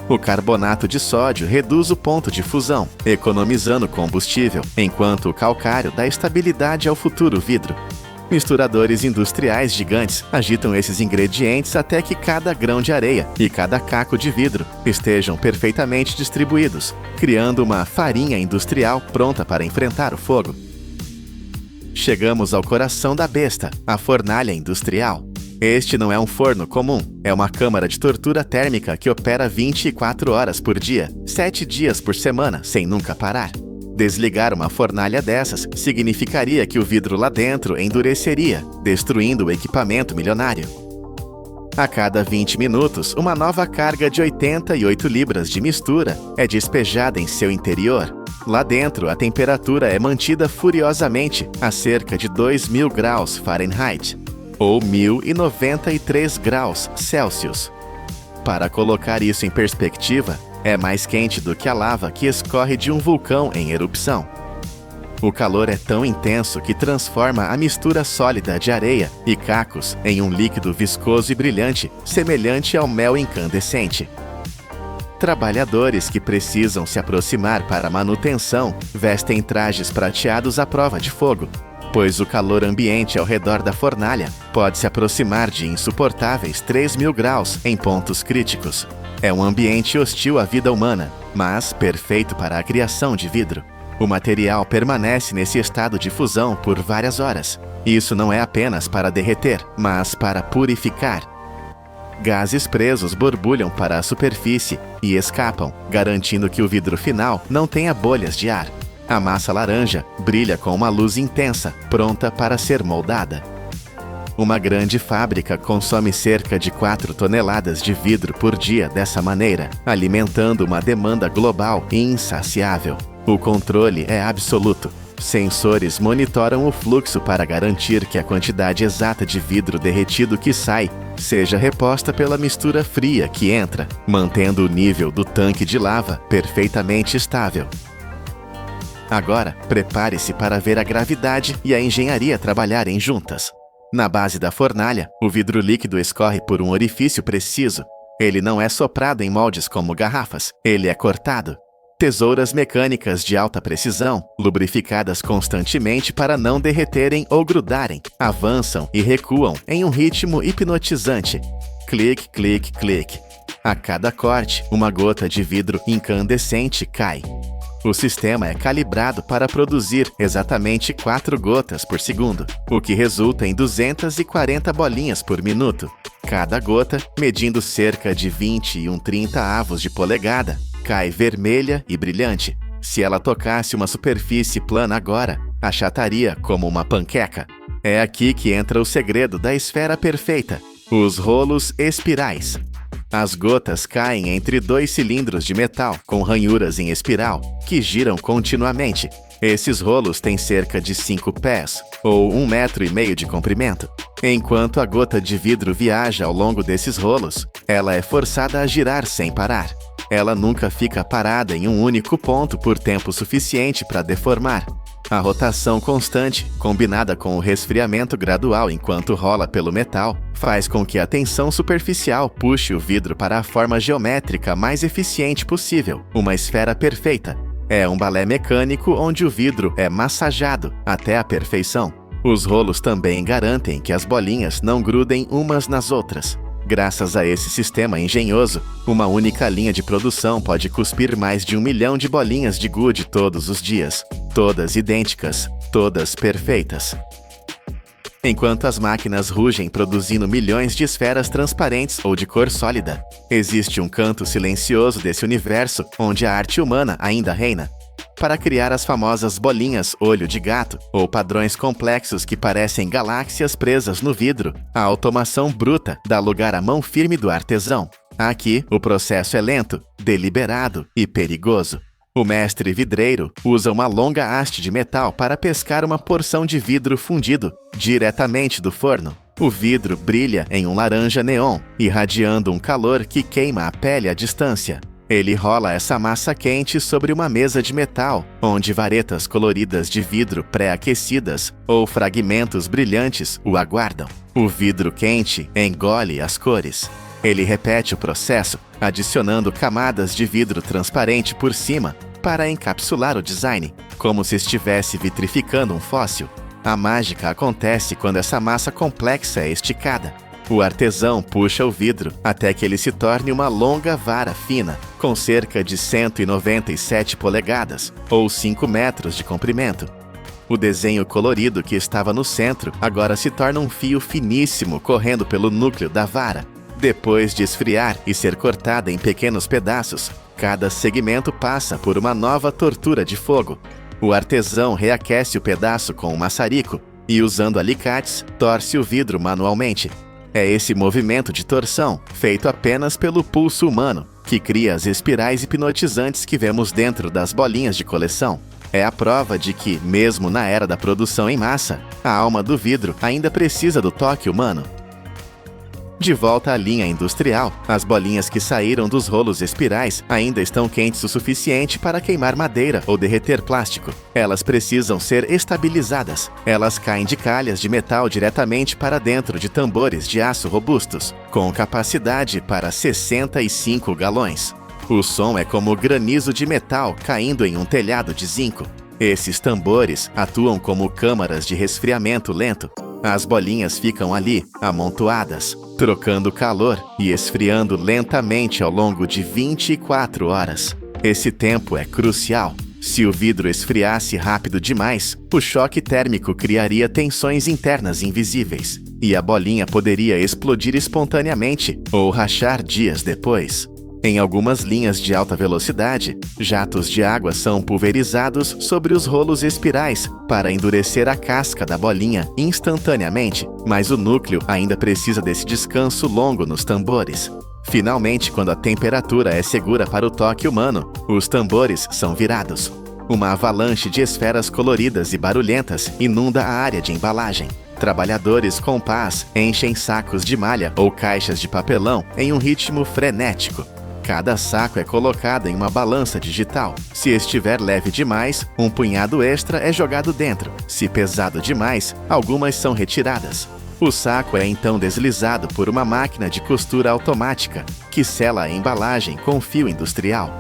O carbonato de sódio reduz o ponto de fusão, economizando combustível, enquanto o calcário dá estabilidade ao futuro vidro. Misturadores industriais gigantes agitam esses ingredientes até que cada grão de areia e cada caco de vidro estejam perfeitamente distribuídos, criando uma farinha industrial pronta para enfrentar o fogo. Chegamos ao coração da besta, a fornalha industrial. Este não é um forno comum, é uma câmara de tortura térmica que opera 24 horas por dia, 7 dias por semana, sem nunca parar. Desligar uma fornalha dessas significaria que o vidro lá dentro endureceria, destruindo o equipamento milionário. A cada 20 minutos, uma nova carga de 88 libras de mistura é despejada em seu interior. Lá dentro, a temperatura é mantida furiosamente a cerca de 2.000 graus Fahrenheit, ou 1.093 graus Celsius. Para colocar isso em perspectiva, é mais quente do que a lava que escorre de um vulcão em erupção. O calor é tão intenso que transforma a mistura sólida de areia e cacos em um líquido viscoso e brilhante, semelhante ao mel incandescente. Trabalhadores que precisam se aproximar para a manutenção vestem trajes prateados à prova de fogo, pois o calor ambiente ao redor da fornalha pode se aproximar de insuportáveis 3.000 graus em pontos críticos. É um ambiente hostil à vida humana, mas perfeito para a criação de vidro. O material permanece nesse estado de fusão por várias horas. Isso não é apenas para derreter, mas para purificar. Gases presos borbulham para a superfície e escapam, garantindo que o vidro final não tenha bolhas de ar. A massa laranja brilha com uma luz intensa, pronta para ser moldada. Uma grande fábrica consome cerca de 4 toneladas de vidro por dia dessa maneira, alimentando uma demanda global insaciável. O controle é absoluto. Sensores monitoram o fluxo para garantir que a quantidade exata de vidro derretido que sai seja reposta pela mistura fria que entra, mantendo o nível do tanque de lava perfeitamente estável. Agora, prepare-se para ver a gravidade e a engenharia trabalharem juntas. Na base da fornalha, o vidro líquido escorre por um orifício preciso. Ele não é soprado em moldes como garrafas, ele é cortado. Tesouras mecânicas de alta precisão, lubrificadas constantemente para não derreterem ou grudarem, avançam e recuam em um ritmo hipnotizante. Clique, clique, clique. A cada corte, uma gota de vidro incandescente cai. O sistema é calibrado para produzir exatamente 4 gotas por segundo, o que resulta em 240 bolinhas por minuto. Cada gota, medindo cerca de 20 e 1/30 avos de polegada, cai vermelha e brilhante. Se ela tocasse uma superfície plana agora, achataria como uma panqueca. É aqui que entra o segredo da esfera perfeita, os rolos espirais. As gotas caem entre 2 cilindros de metal com ranhuras em espiral, que giram continuamente. Esses rolos têm cerca de 5 pés, ou 1,5 metro de comprimento. Enquanto a gota de vidro viaja ao longo desses rolos, ela é forçada a girar sem parar. Ela nunca fica parada em um único ponto por tempo suficiente para deformar. A rotação constante, combinada com o resfriamento gradual enquanto rola pelo metal, faz com que a tensão superficial puxe o vidro para a forma geométrica mais eficiente possível, uma esfera perfeita. É um balé mecânico onde o vidro é massageado até a perfeição. Os rolos também garantem que as bolinhas não grudem umas nas outras. Graças a esse sistema engenhoso, uma única linha de produção pode cuspir mais de 1 milhão de bolinhas de gude todos os dias. Todas idênticas, todas perfeitas. Enquanto as máquinas rugem produzindo milhões de esferas transparentes ou de cor sólida, existe um canto silencioso desse universo onde a arte humana ainda reina. para criar as famosas bolinhas olho de gato, ou padrões complexos que parecem galáxias presas no vidro. A automação bruta dá lugar à mão firme do artesão. Aqui, o processo é lento, deliberado e perigoso. O mestre vidreiro usa uma longa haste de metal para pescar uma porção de vidro fundido diretamente do forno. O vidro brilha em um laranja neon, irradiando um calor que queima a pele à distância. Ele rola essa massa quente sobre uma mesa de metal, onde varetas coloridas de vidro pré-aquecidas ou fragmentos brilhantes o aguardam. O vidro quente engole as cores. Ele repete o processo, adicionando camadas de vidro transparente por cima para encapsular o design, como se estivesse vitrificando um fóssil. A mágica acontece quando essa massa complexa é esticada. O artesão puxa o vidro até que ele se torne uma longa vara fina, com cerca de 197 polegadas, ou 5 metros de comprimento. O desenho colorido que estava no centro agora se torna um fio finíssimo correndo pelo núcleo da vara. Depois de esfriar e ser cortada em pequenos pedaços, cada segmento passa por uma nova tortura de fogo. O artesão reaquece o pedaço com um maçarico e, usando alicates, torce o vidro manualmente. É esse movimento de torção, feito apenas pelo pulso humano, que cria as espirais hipnotizantes que vemos dentro das bolinhas de coleção. É a prova de que, mesmo na era da produção em massa, a alma do vidro ainda precisa do toque humano. De volta à linha industrial, as bolinhas que saíram dos rolos espirais ainda estão quentes o suficiente para queimar madeira ou derreter plástico. Elas precisam ser estabilizadas. Elas caem de calhas de metal diretamente para dentro de tambores de aço robustos, com capacidade para 65 galões. O som é como granizo de metal caindo em um telhado de zinco. Esses tambores atuam como câmaras de resfriamento lento. As bolinhas ficam ali, amontoadas, trocando calor e esfriando lentamente ao longo de 24 horas. Esse tempo é crucial. Se o vidro esfriasse rápido demais, o choque térmico criaria tensões internas invisíveis, e a bolinha poderia explodir espontaneamente ou rachar dias depois. Em algumas linhas de alta velocidade, jatos de água são pulverizados sobre os rolos espirais para endurecer a casca da bolinha instantaneamente, mas o núcleo ainda precisa desse descanso longo nos tambores. Finalmente, quando a temperatura é segura para o toque humano, os tambores são virados. Uma avalanche de esferas coloridas e barulhentas inunda a área de embalagem. Trabalhadores com pás enchem sacos de malha ou caixas de papelão em um ritmo frenético. Cada saco é colocado em uma balança digital. Se estiver leve demais, um punhado extra é jogado dentro. Se pesado demais, algumas são retiradas. O saco é então deslizado por uma máquina de costura automática, que sela a embalagem com fio industrial.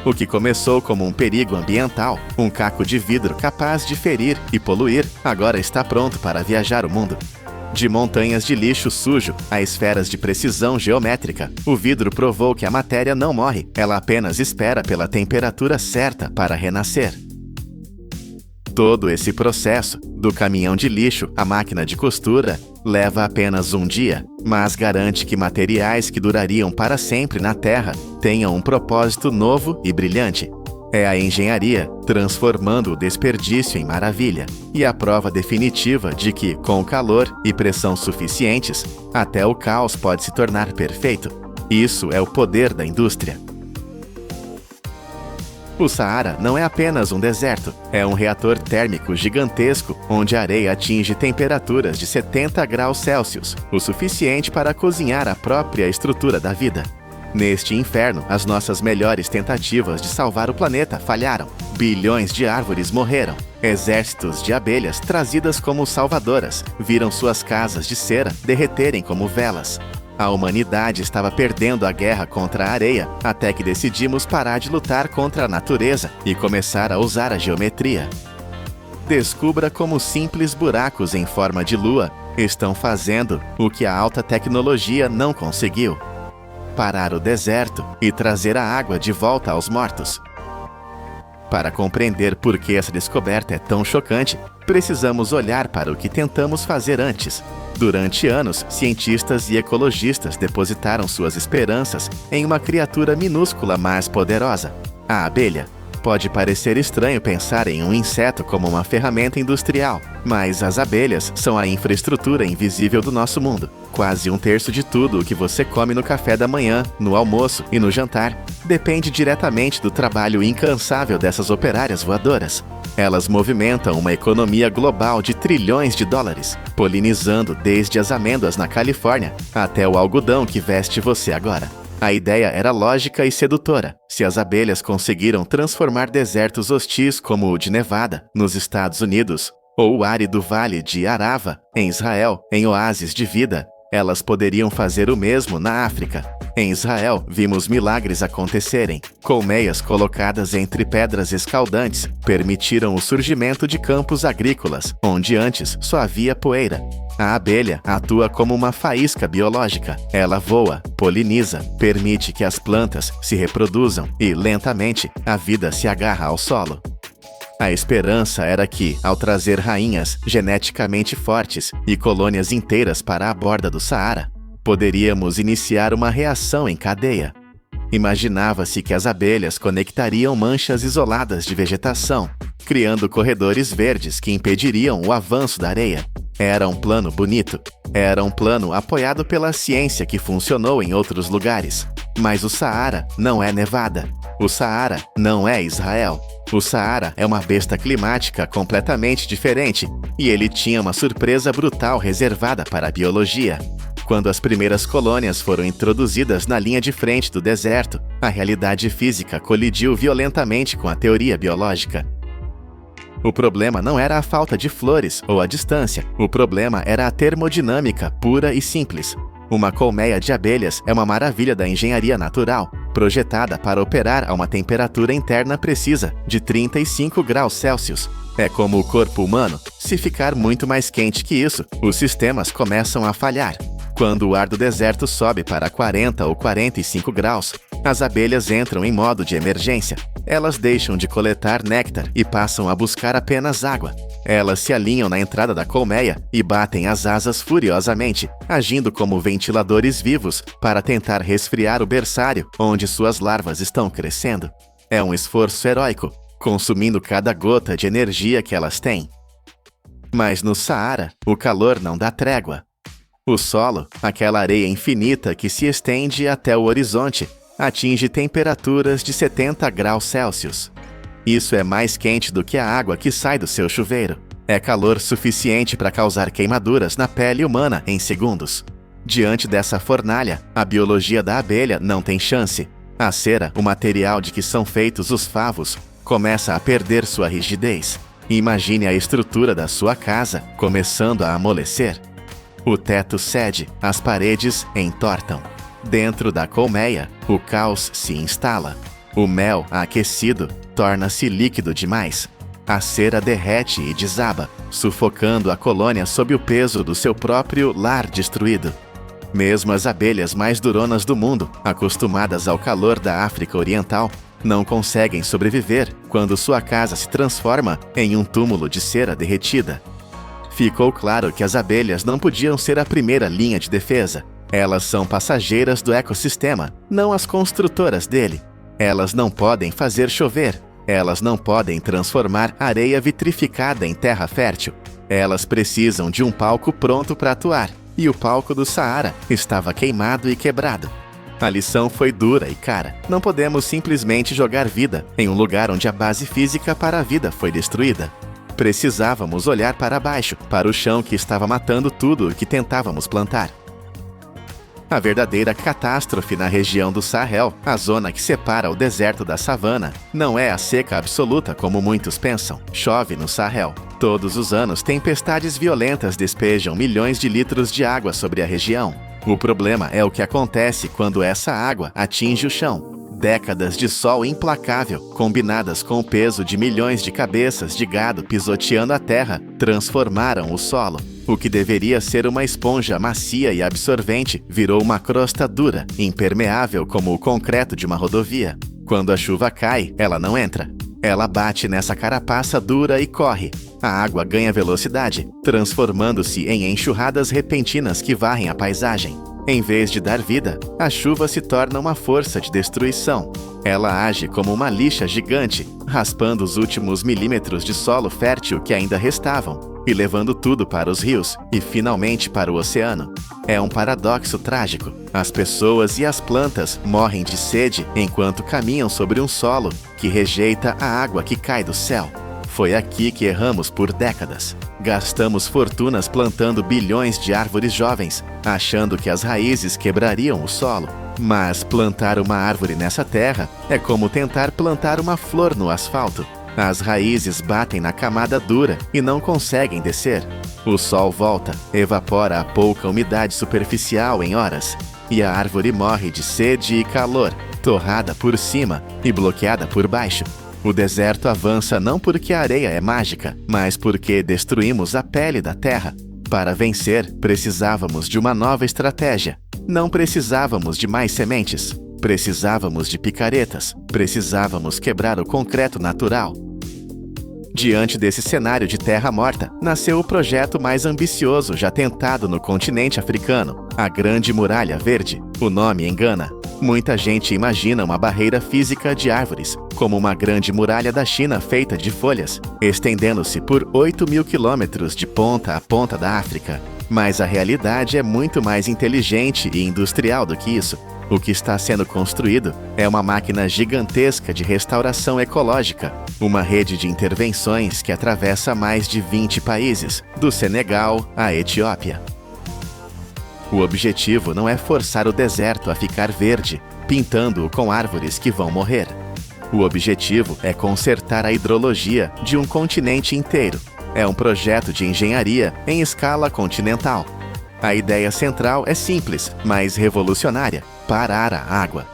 O que começou como um perigo ambiental, um caco de vidro capaz de ferir e poluir, agora está pronto para viajar o mundo. De montanhas de lixo sujo a esferas de precisão geométrica, o vidro provou que a matéria não morre, ela apenas espera pela temperatura certa para renascer. Todo esse processo, do caminhão de lixo à máquina de costura, leva apenas um dia, mas garante que materiais que durariam para sempre na Terra tenham um propósito novo e brilhante. É a engenharia transformando o desperdício em maravilha, e a prova definitiva de que, com calor e pressão suficientes, até o caos pode se tornar perfeito. Isso é o poder da indústria. O Saara não é apenas um deserto, é um reator térmico gigantesco onde a areia atinge temperaturas de 70 graus Celsius, o suficiente para cozinhar a própria estrutura da vida. Neste inferno, as nossas melhores tentativas de salvar o planeta falharam. Bilhões de árvores morreram. Exércitos de abelhas, trazidas como salvadoras, viram suas casas de cera derreterem como velas. A humanidade estava perdendo a guerra contra a areia, até que decidimos parar de lutar contra a natureza e começar a usar a geometria. Descubra como simples buracos em forma de lua estão fazendo o que a alta tecnologia não conseguiu: parar o deserto e trazer a água de volta aos mortos. Para compreender por que essa descoberta é tão chocante, precisamos olhar para o que tentamos fazer antes. Durante anos, cientistas e ecologistas depositaram suas esperanças em uma criatura minúscula mas poderosa: a abelha. Pode parecer estranho pensar em um inseto como uma ferramenta industrial, mas as abelhas são a infraestrutura invisível do nosso mundo. Quase 1/3 de tudo o que você come no café da manhã, no almoço e no jantar depende diretamente do trabalho incansável dessas operárias voadoras. Elas movimentam uma economia global de trilhões de dólares, polinizando desde as amêndoas na Califórnia até o algodão que veste você agora. A ideia era lógica e sedutora. Se as abelhas conseguiram transformar desertos hostis como o de Nevada, nos Estados Unidos, ou o árido vale de Arava, em Israel, em oásis de vida, elas poderiam fazer o mesmo na África. Em Israel, vimos milagres acontecerem. Colmeias colocadas entre pedras escaldantes permitiram o surgimento de campos agrícolas, onde antes só havia poeira. A abelha atua como uma faísca biológica. Ela voa, poliniza, permite que as plantas se reproduzam e, lentamente, a vida se agarra ao solo. A esperança era que, ao trazer rainhas geneticamente fortes e colônias inteiras para a borda do Saara, poderíamos iniciar uma reação em cadeia. Imaginava-se que as abelhas conectariam manchas isoladas de vegetação, criando corredores verdes que impediriam o avanço da areia. Era um plano bonito. Era um plano apoiado pela ciência que funcionou em outros lugares. Mas o Saara não é Nevada. O Saara não é Israel. O Saara é uma besta climática completamente diferente, e ele tinha uma surpresa brutal reservada para a biologia. Quando as primeiras colônias foram introduzidas na linha de frente do deserto, a realidade física colidiu violentamente com a teoria biológica. O problema não era a falta de flores ou a distância. O problema era a termodinâmica pura e simples. Uma colmeia de abelhas é uma maravilha da engenharia natural, projetada para operar a uma temperatura interna precisa de 35 graus Celsius. É como o corpo humano. Se ficar muito mais quente que isso, os sistemas começam a falhar. Quando o ar do deserto sobe para 40 ou 45 graus, as abelhas entram em modo de emergência. Elas deixam de coletar néctar e passam a buscar apenas água. Elas se alinham na entrada da colmeia e batem as asas furiosamente, agindo como ventiladores vivos para tentar resfriar o berçário onde suas larvas estão crescendo. É um esforço heróico, consumindo cada gota de energia que elas têm. Mas no Saara, o calor não dá trégua. O solo, aquela areia infinita que se estende até o horizonte, atinge temperaturas de 70 graus Celsius. Isso é mais quente do que a água que sai do seu chuveiro. É calor suficiente para causar queimaduras na pele humana em segundos. Diante dessa fornalha, a biologia da abelha não tem chance. A cera, o material de que são feitos os favos, começa a perder sua rigidez. Imagine a estrutura da sua casa começando a amolecer. O teto cede, as paredes entortam. Dentro da colmeia, o caos se instala. O mel aquecido torna-se líquido demais. A cera derrete e desaba, sufocando a colônia sob o peso do seu próprio lar destruído. Mesmo as abelhas mais duronas do mundo, acostumadas ao calor da África Oriental, não conseguem sobreviver quando sua casa se transforma em um túmulo de cera derretida. Ficou claro que as abelhas não podiam ser a primeira linha de defesa. Elas são passageiras do ecossistema, não as construtoras dele. Elas não podem fazer chover. Elas não podem transformar areia vitrificada em terra fértil. Elas precisam de um palco pronto para atuar, e o palco do Saara estava queimado e quebrado. A lição foi dura e cara. Não podemos simplesmente jogar vida em um lugar onde a base física para a vida foi destruída. Precisávamos olhar para baixo, para o chão que estava matando tudo o que tentávamos plantar. A verdadeira catástrofe na região do Sahel, a zona que separa o deserto da savana, não é a seca absoluta como muitos pensam. Chove no Sahel. Todos os anos, tempestades violentas despejam milhões de litros de água sobre a região. O problema é o que acontece quando essa água atinge o chão. Décadas de sol implacável, combinadas com o peso de milhões de cabeças de gado pisoteando a terra, transformaram o solo. O que deveria ser uma esponja macia e absorvente virou uma crosta dura, impermeável como o concreto de uma rodovia. Quando a chuva cai, ela não entra. Ela bate nessa carapaça dura e corre. A água ganha velocidade, transformando-se em enxurradas repentinas que varrem a paisagem. Em vez de dar vida, a chuva se torna uma força de destruição. Ela age como uma lixa gigante, raspando os últimos milímetros de solo fértil que ainda restavam e levando tudo para os rios e finalmente para o oceano. É um paradoxo trágico. As pessoas e as plantas morrem de sede enquanto caminham sobre um solo que rejeita a água que cai do céu. Foi aqui que erramos por décadas. Gastamos fortunas plantando bilhões de árvores jovens, achando que as raízes quebrariam o solo. Mas plantar uma árvore nessa terra é como tentar plantar uma flor no asfalto. As raízes batem na camada dura e não conseguem descer. O sol volta, evapora a pouca umidade superficial em horas, e a árvore morre de sede e calor, torrada por cima e bloqueada por baixo. O deserto avança não porque a areia é mágica, mas porque destruímos a pele da terra. Para vencer, precisávamos de uma nova estratégia. Não precisávamos de mais sementes. Precisávamos de picaretas. Precisávamos quebrar o concreto natural. Diante desse cenário de terra morta, nasceu o projeto mais ambicioso já tentado no continente africano, a Grande Muralha Verde. O nome engana. Muita gente imagina uma barreira física de árvores, como uma grande muralha da China feita de folhas, estendendo-se por 8.000 quilômetros de ponta a ponta da África. Mas a realidade é muito mais inteligente e industrial do que isso. O que está sendo construído é uma máquina gigantesca de restauração ecológica, uma rede de intervenções que atravessa mais de 20 países, do Senegal à Etiópia. O objetivo não é forçar o deserto a ficar verde, pintando-o com árvores que vão morrer. O objetivo é consertar a hidrologia de um continente inteiro. É um projeto de engenharia em escala continental. A ideia central é simples, mas revolucionária: parar a água.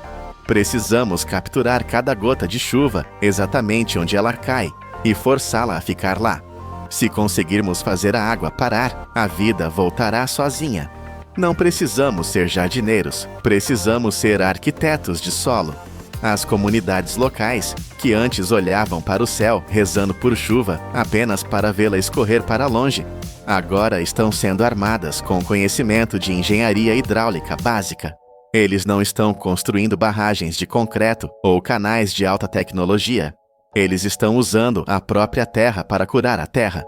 Precisamos capturar cada gota de chuva exatamente onde ela cai e forçá-la a ficar lá. Se conseguirmos fazer a água parar, a vida voltará sozinha. Não precisamos ser jardineiros, precisamos ser arquitetos de solo. As comunidades locais, que antes olhavam para o céu rezando por chuva apenas para vê-la escorrer para longe, agora estão sendo armadas com conhecimento de engenharia hidráulica básica. Eles não estão construindo barragens de concreto ou canais de alta tecnologia. Eles estão usando a própria terra para curar a terra.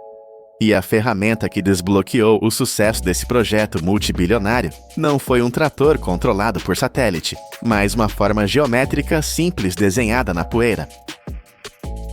E a ferramenta que desbloqueou o sucesso desse projeto multibilionário não foi um trator controlado por satélite, mas uma forma geométrica simples desenhada na poeira.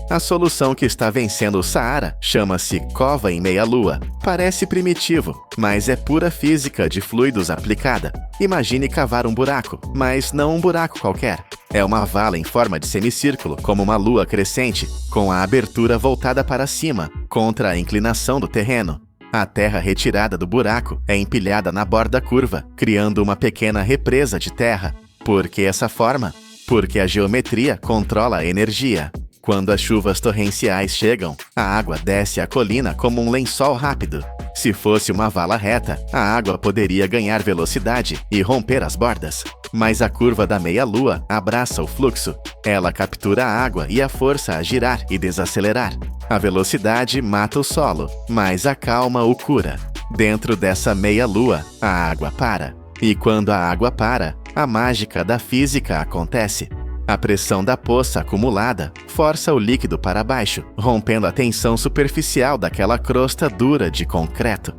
A solução que está vencendo o Saara chama-se cova em meia-lua. Parece primitivo, mas é pura física de fluidos aplicada. Imagine cavar um buraco, mas não um buraco qualquer. É uma vala em forma de semicírculo, como uma lua crescente, com a abertura voltada para cima, contra a inclinação do terreno. A terra retirada do buraco é empilhada na borda curva, criando uma pequena represa de terra. Por que essa forma? Porque a geometria controla a energia. Quando as chuvas torrenciais chegam, a água desce a colina como um lençol rápido. Se fosse uma vala reta, a água poderia ganhar velocidade e romper as bordas. Mas a curva da meia-lua abraça o fluxo. Ela captura a água e a força a girar e desacelerar. A velocidade mata o solo, mas a calma o cura. Dentro dessa meia-lua, a água para. E quando a água para, a mágica da física acontece. A pressão da poça acumulada força o líquido para baixo, rompendo a tensão superficial daquela crosta dura de concreto.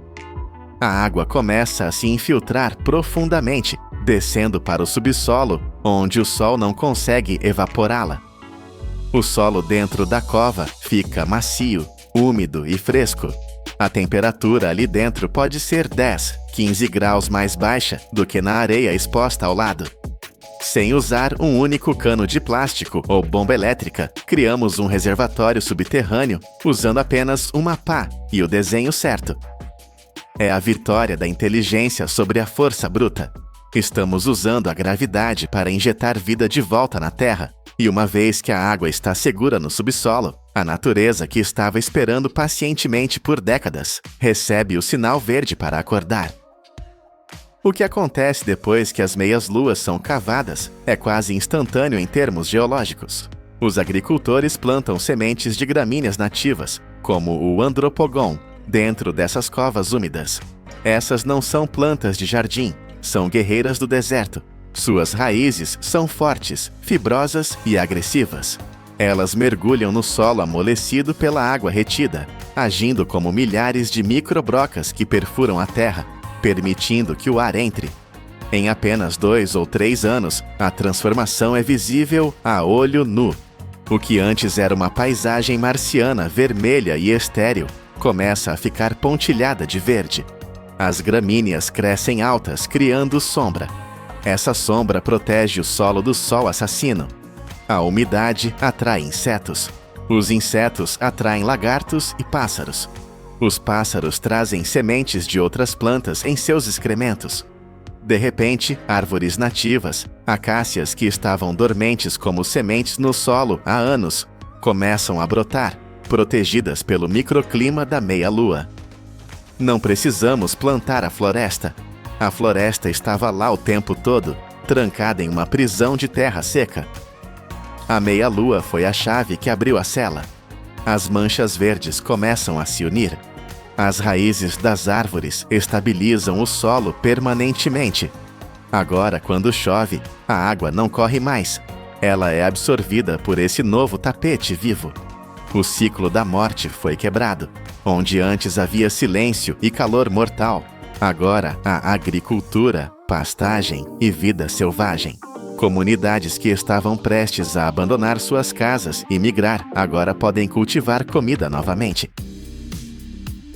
A água começa a se infiltrar profundamente, descendo para o subsolo, onde o sol não consegue evaporá-la. O solo dentro da cova fica macio, úmido e fresco. A temperatura ali dentro pode ser 10, 15 graus mais baixa do que na areia exposta ao lado. Sem usar um único cano de plástico ou bomba elétrica, criamos um reservatório subterrâneo usando apenas uma pá e o desenho certo. É a vitória da inteligência sobre a força bruta. Estamos usando a gravidade para injetar vida de volta na Terra. E uma vez que a água está segura no subsolo, a natureza que estava esperando pacientemente por décadas recebe o sinal verde para acordar. O que acontece depois que as meias-luas são cavadas é quase instantâneo em termos geológicos. Os agricultores plantam sementes de gramíneas nativas, como o andropogon, dentro dessas covas úmidas. Essas não são plantas de jardim, são guerreiras do deserto. Suas raízes são fortes, fibrosas e agressivas. Elas mergulham no solo amolecido pela água retida, agindo como milhares de microbrocas que perfuram a terra, permitindo que o ar entre. Em apenas 2 ou 3 anos, a transformação é visível a olho nu. O que antes era uma paisagem marciana vermelha e estéril, começa a ficar pontilhada de verde. As gramíneas crescem altas, criando sombra. Essa sombra protege o solo do sol assassino. A umidade atrai insetos. Os insetos atraem lagartos e pássaros. Os pássaros trazem sementes de outras plantas em seus excrementos. De repente, árvores nativas, acácias que estavam dormentes como sementes no solo há anos, começam a brotar, protegidas pelo microclima da meia-lua. Não precisamos plantar a floresta. A floresta estava lá o tempo todo, trancada em uma prisão de terra seca. A meia-lua foi a chave que abriu a cela. As manchas verdes começam a se unir. As raízes das árvores estabilizam o solo permanentemente. Agora, quando chove, a água não corre mais. Ela é absorvida por esse novo tapete vivo. O ciclo da morte foi quebrado. Onde antes havia silêncio e calor mortal, agora há agricultura, pastagem e vida selvagem. Comunidades que estavam prestes a abandonar suas casas e migrar agora podem cultivar comida novamente.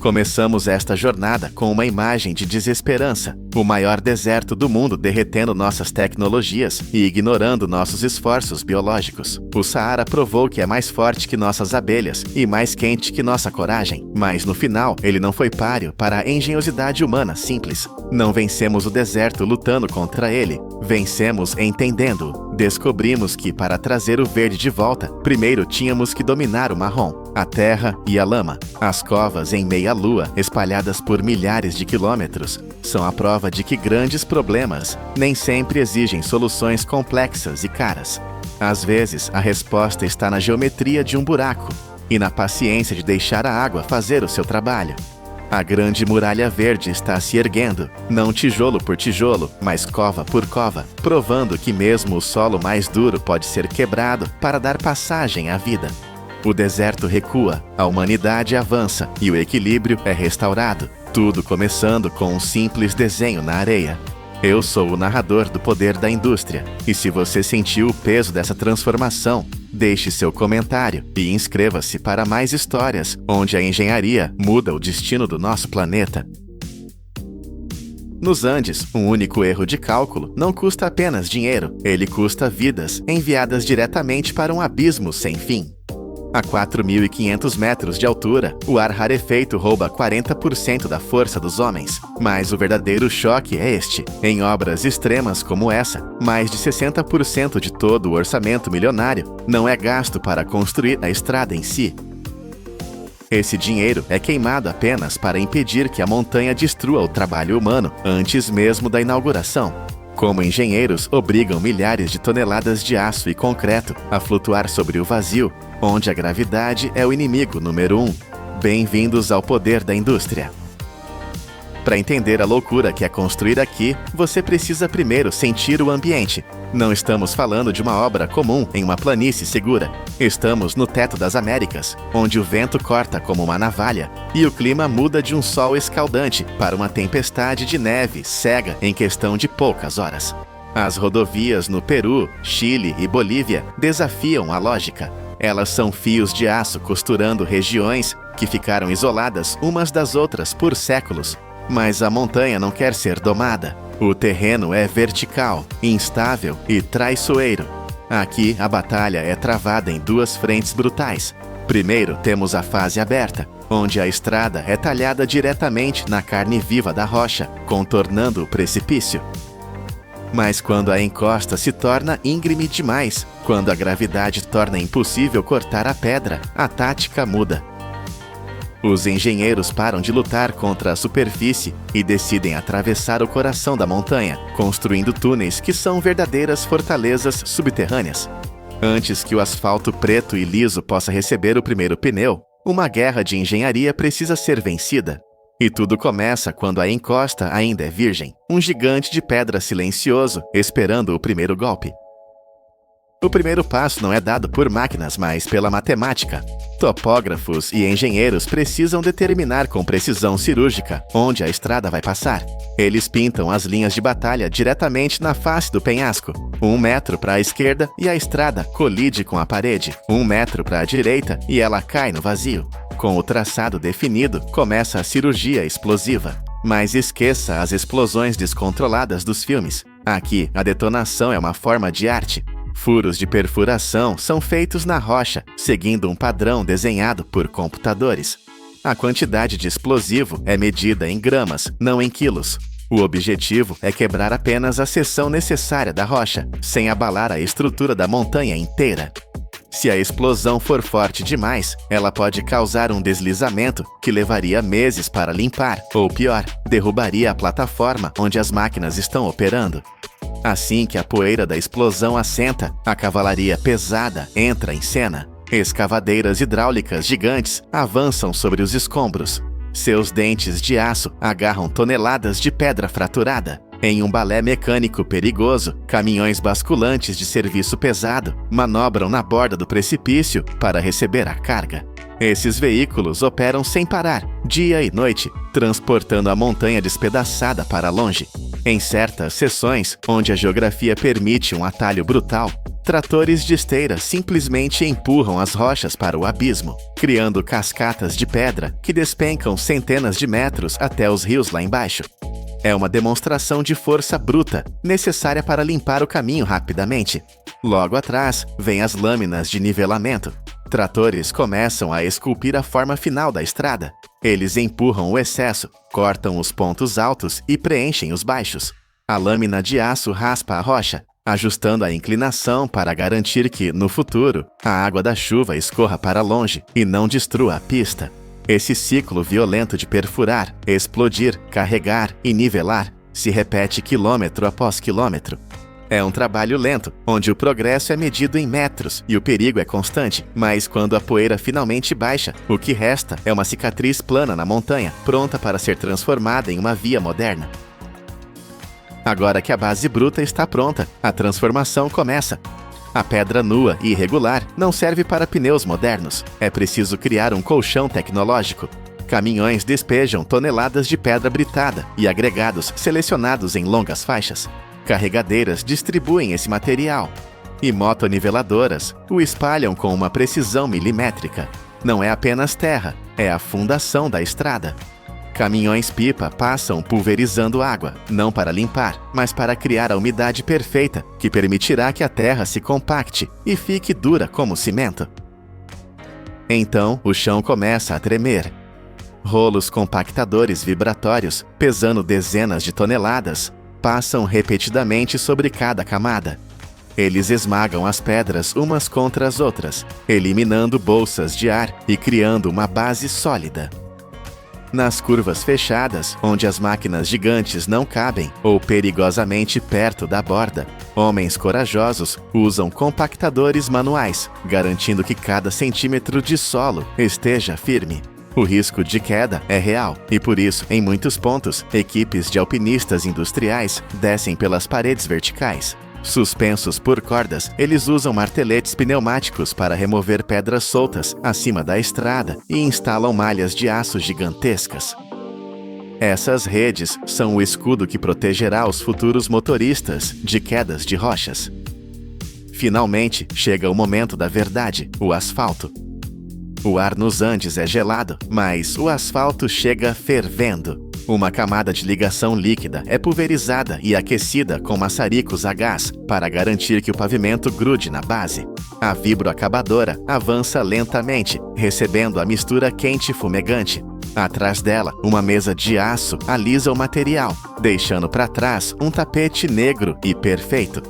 Começamos esta jornada com uma imagem de desesperança, o maior deserto do mundo derretendo nossas tecnologias e ignorando nossos esforços biológicos. O Saara provou que é mais forte que nossas abelhas e mais quente que nossa coragem, mas no final ele não foi páreo para a engenhosidade humana simples. Não vencemos o deserto lutando contra ele, vencemos entendendo-o. Descobrimos que para trazer o verde de volta, primeiro tínhamos que dominar o marrom, a terra e a lama. As covas em meia-lua, espalhadas por milhares de quilômetros, são a prova de que grandes problemas nem sempre exigem soluções complexas e caras. Às vezes, a resposta está na geometria de um buraco e na paciência de deixar a água fazer o seu trabalho. A grande muralha verde está se erguendo, não tijolo por tijolo, mas cova por cova, provando que mesmo o solo mais duro pode ser quebrado para dar passagem à vida. O deserto recua, a humanidade avança e o equilíbrio é restaurado, tudo começando com um simples desenho na areia. Eu sou o narrador do poder da indústria, e se você sentiu o peso dessa transformação, deixe seu comentário e inscreva-se para mais histórias onde a engenharia muda o destino do nosso planeta. Nos Andes, um único erro de cálculo não custa apenas dinheiro, ele custa vidas enviadas diretamente para um abismo sem fim. A 4.500 metros de altura, o ar rarefeito rouba 40% da força dos homens. Mas o verdadeiro choque é este. Em obras extremas como essa, mais de 60% de todo o orçamento milionário não é gasto para construir a estrada em si. Esse dinheiro é queimado apenas para impedir que a montanha destrua o trabalho humano antes mesmo da inauguração. Como engenheiros obrigam milhares de toneladas de aço e concreto a flutuar sobre o vazio, onde a gravidade é o inimigo número 1. Bem-vindos ao poder da indústria. Para entender a loucura que é construir aqui, você precisa primeiro sentir o ambiente. Não estamos falando de uma obra comum em uma planície segura. Estamos no teto das Américas, onde o vento corta como uma navalha e o clima muda de um sol escaldante para uma tempestade de neve cega em questão de poucas horas. As rodovias no Peru, Chile e Bolívia desafiam a lógica. Elas são fios de aço costurando regiões que ficaram isoladas umas das outras por séculos. Mas a montanha não quer ser domada. O terreno é vertical, instável e traiçoeiro. Aqui, a batalha é travada em duas frentes brutais. Primeiro, temos a fase aberta, onde a estrada é talhada diretamente na carne viva da rocha, contornando o precipício. Mas quando a encosta se torna íngreme demais, quando a gravidade torna impossível cortar a pedra, a tática muda. Os engenheiros param de lutar contra a superfície e decidem atravessar o coração da montanha, construindo túneis que são verdadeiras fortalezas subterrâneas. Antes que o asfalto preto e liso possa receber o primeiro pneu, uma guerra de engenharia precisa ser vencida. E tudo começa quando a encosta ainda é virgem, um gigante de pedra silencioso esperando o primeiro golpe. O primeiro passo não é dado por máquinas, mas pela matemática. Topógrafos e engenheiros precisam determinar com precisão cirúrgica onde a estrada vai passar. Eles pintam as linhas de batalha diretamente na face do penhasco. 1 metro para a esquerda e a estrada colide com a parede. 1 metro para a direita e ela cai no vazio. Com o traçado definido, começa a cirurgia explosiva. Mas esqueça as explosões descontroladas dos filmes. Aqui, a detonação é uma forma de arte. Furos de perfuração são feitos na rocha, seguindo um padrão desenhado por computadores. A quantidade de explosivo é medida em gramas, não em quilos. O objetivo é quebrar apenas a seção necessária da rocha, sem abalar a estrutura da montanha inteira. Se a explosão for forte demais, ela pode causar um deslizamento que levaria meses para limpar, ou pior, derrubaria a plataforma onde as máquinas estão operando. Assim que a poeira da explosão assenta, a cavalaria pesada entra em cena. Escavadeiras hidráulicas gigantes avançam sobre os escombros. Seus dentes de aço agarram toneladas de pedra fraturada. Em um balé mecânico perigoso, caminhões basculantes de serviço pesado manobram na borda do precipício para receber a carga. Esses veículos operam sem parar, dia e noite, transportando a montanha despedaçada para longe. Em certas seções, onde a geografia permite um atalho brutal, tratores de esteira simplesmente empurram as rochas para o abismo, criando cascatas de pedra que despencam centenas de metros até os rios lá embaixo. É uma demonstração de força bruta, necessária para limpar o caminho rapidamente. Logo atrás, vêm as lâminas de nivelamento. Tratores começam a esculpir a forma final da estrada. Eles empurram o excesso, cortam os pontos altos e preenchem os baixos. A lâmina de aço raspa a rocha, ajustando a inclinação para garantir que, no futuro, a água da chuva escorra para longe e não destrua a pista. Esse ciclo violento de perfurar, explodir, carregar e nivelar se repete quilômetro após quilômetro. É um trabalho lento, onde o progresso é medido em metros e o perigo é constante, mas quando a poeira finalmente baixa, o que resta é uma cicatriz plana na montanha, pronta para ser transformada em uma via moderna. Agora que a base bruta está pronta, a transformação começa. A pedra nua e irregular não serve para pneus modernos. É preciso criar um colchão tecnológico. Caminhões despejam toneladas de pedra britada e agregados selecionados em longas faixas. Carregadeiras distribuem esse material. E motoniveladoras o espalham com uma precisão milimétrica. Não é apenas terra, é a fundação da estrada. Caminhões-pipa passam pulverizando água, não para limpar, mas para criar a umidade perfeita, que permitirá que a terra se compacte e fique dura como cimento. Então, o chão começa a tremer. Rolos compactadores vibratórios, pesando dezenas de toneladas, passam repetidamente sobre cada camada. Eles esmagam as pedras umas contra as outras, eliminando bolsas de ar e criando uma base sólida. Nas curvas fechadas, onde as máquinas gigantes não cabem ou perigosamente perto da borda, homens corajosos usam compactadores manuais, garantindo que cada centímetro de solo esteja firme. O risco de queda é real e, por isso, em muitos pontos, equipes de alpinistas industriais descem pelas paredes verticais. Suspensos por cordas, eles usam marteletes pneumáticos para remover pedras soltas acima da estrada e instalam malhas de aço gigantescas. Essas redes são o escudo que protegerá os futuros motoristas de quedas de rochas. Finalmente, chega o momento da verdade, o asfalto. O ar nos Andes é gelado, mas o asfalto chega fervendo. Uma camada de ligação líquida é pulverizada e aquecida com maçaricos a gás para garantir que o pavimento grude na base. A vibroacabadora avança lentamente, recebendo a mistura quente e fumegante. Atrás dela, uma mesa de aço alisa o material, deixando para trás um tapete negro e perfeito.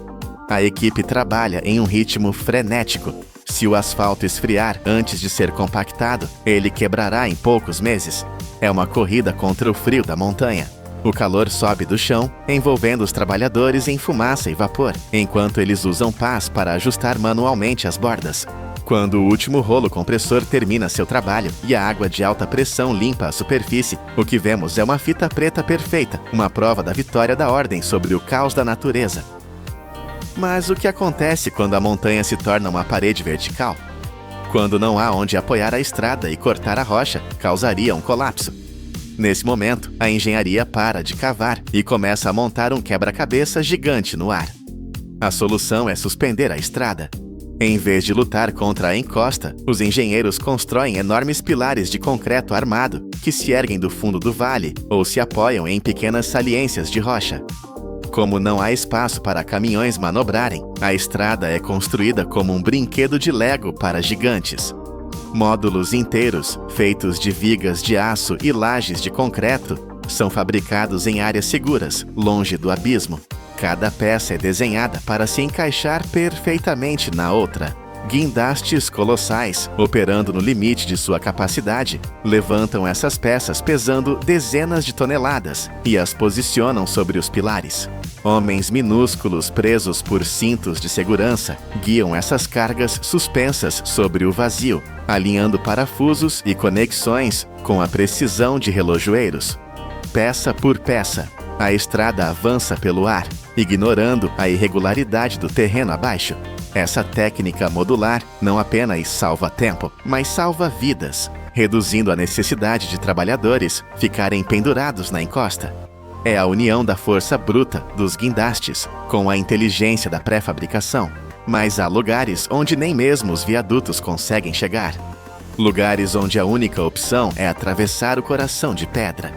A equipe trabalha em um ritmo frenético. Se o asfalto esfriar antes de ser compactado, ele quebrará em poucos meses. É uma corrida contra o frio da montanha. O calor sobe do chão, envolvendo os trabalhadores em fumaça e vapor, enquanto eles usam pás para ajustar manualmente as bordas. Quando o último rolo compressor termina seu trabalho e a água de alta pressão limpa a superfície, o que vemos é uma fita preta perfeita, uma prova da vitória da ordem sobre o caos da natureza. Mas o que acontece quando a montanha se torna uma parede vertical? Quando não há onde apoiar a estrada e cortar a rocha, causaria um colapso. Nesse momento, a engenharia para de cavar e começa a montar um quebra-cabeça gigante no ar. A solução é suspender a estrada. Em vez de lutar contra a encosta, os engenheiros constroem enormes pilares de concreto armado que se erguem do fundo do vale ou se apoiam em pequenas saliências de rocha. Como não há espaço para caminhões manobrarem, a estrada é construída como um brinquedo de Lego para gigantes. Módulos inteiros, feitos de vigas de aço e lajes de concreto, são fabricados em áreas seguras, longe do abismo. Cada peça é desenhada para se encaixar perfeitamente na outra. Guindastes colossais, operando no limite de sua capacidade, levantam essas peças pesando dezenas de toneladas e as posicionam sobre os pilares. Homens minúsculos presos por cintos de segurança guiam essas cargas suspensas sobre o vazio, alinhando parafusos e conexões com a precisão de relojoeiros. Peça por peça, a estrada avança pelo ar, ignorando a irregularidade do terreno abaixo. Essa técnica modular não apenas salva tempo, mas salva vidas, reduzindo a necessidade de trabalhadores ficarem pendurados na encosta. É a união da força bruta dos guindastes com a inteligência da pré-fabricação. Mas há lugares onde nem mesmo os viadutos conseguem chegar. Lugares onde a única opção é atravessar o coração de pedra.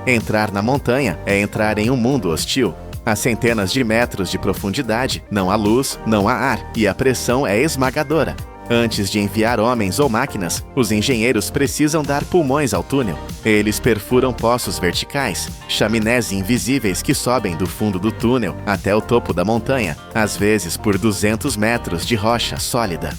Entrar na montanha é entrar em um mundo hostil. A centenas de metros de profundidade, não há luz, não há ar e a pressão é esmagadora. Antes de enviar homens ou máquinas, os engenheiros precisam dar pulmões ao túnel. Eles perfuram poços verticais, chaminés invisíveis que sobem do fundo do túnel até o topo da montanha, às vezes por 200 metros de rocha sólida.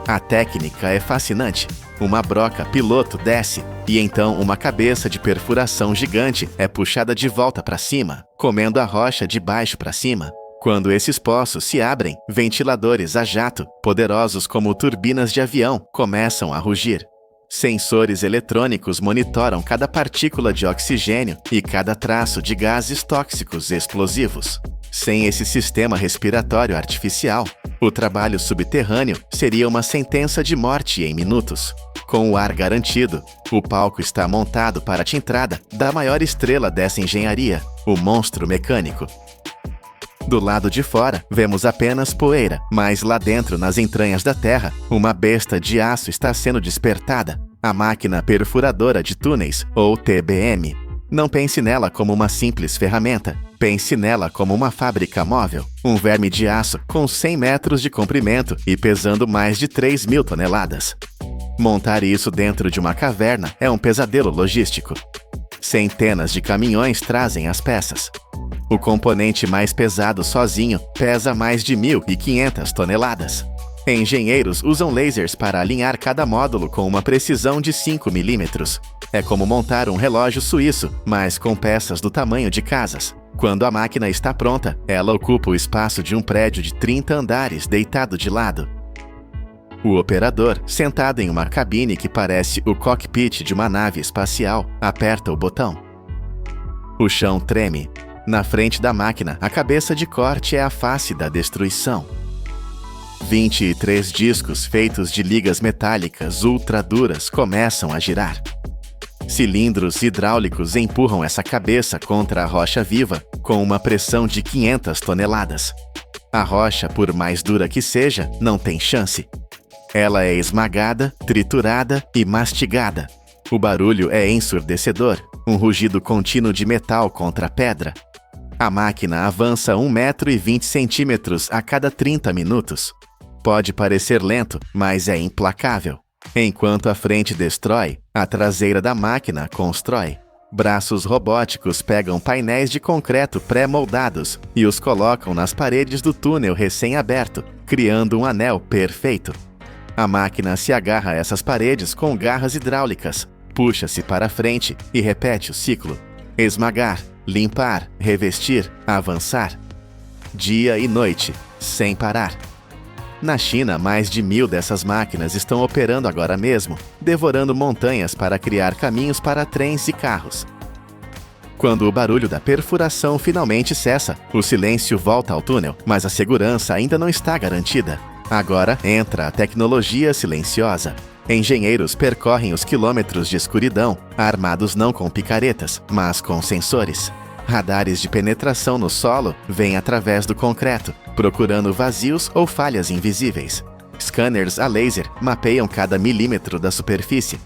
A técnica é fascinante. Uma broca piloto desce, e então uma cabeça de perfuração gigante é puxada de volta para cima, comendo a rocha de baixo para cima. Quando esses poços se abrem, ventiladores a jato, poderosos como turbinas de avião, começam a rugir. Sensores eletrônicos monitoram cada partícula de oxigênio e cada traço de gases tóxicos explosivos. Sem esse sistema respiratório artificial, o trabalho subterrâneo seria uma sentença de morte em minutos. Com o ar garantido, o palco está montado para a entrada da maior estrela dessa engenharia, o monstro mecânico. Do lado de fora, vemos apenas poeira, mas lá dentro, nas entranhas da Terra, uma besta de aço está sendo despertada, a máquina perfuradora de túneis, ou TBM. Não pense nela como uma simples ferramenta, pense nela como uma fábrica móvel, um verme de aço com 100 metros de comprimento e pesando mais de 3.000 toneladas. Montar isso dentro de uma caverna é um pesadelo logístico. Centenas de caminhões trazem as peças. O componente mais pesado sozinho pesa mais de 1.500 toneladas. Engenheiros usam lasers para alinhar cada módulo com uma precisão de 5 milímetros. É como montar um relógio suíço, mas com peças do tamanho de casas. Quando a máquina está pronta, ela ocupa o espaço de um prédio de 30 andares deitado de lado. O operador, sentado em uma cabine que parece o cockpit de uma nave espacial, aperta o botão. O chão treme. Na frente da máquina, a cabeça de corte é a face da destruição. 23 discos feitos de ligas metálicas ultra duras começam a girar. Cilindros hidráulicos empurram essa cabeça contra a rocha viva com uma pressão de 500 toneladas. A rocha, por mais dura que seja, não tem chance. Ela é esmagada, triturada e mastigada. O barulho é ensurdecedor, um rugido contínuo de metal contra a pedra. A máquina avança 1,20 m a cada 30 minutos. Pode parecer lento, mas é implacável. Enquanto a frente destrói, a traseira da máquina constrói. Braços robóticos pegam painéis de concreto pré-moldados e os colocam nas paredes do túnel recém-aberto, criando um anel perfeito. A máquina se agarra a essas paredes com garras hidráulicas, puxa-se para frente e repete o ciclo. Esmagar, limpar, revestir, avançar. Dia e noite, sem parar. Na China, mais de 1.000 dessas máquinas estão operando agora mesmo, devorando montanhas para criar caminhos para trens e carros. Quando o barulho da perfuração finalmente cessa, o silêncio volta ao túnel, mas a segurança ainda não está garantida. Agora entra a tecnologia silenciosa. Engenheiros percorrem os quilômetros de escuridão, armados não com picaretas, mas com sensores. Radares de penetração no solo vêm através do concreto, procurando vazios ou falhas invisíveis. Scanners a laser mapeiam cada milímetro da superfície.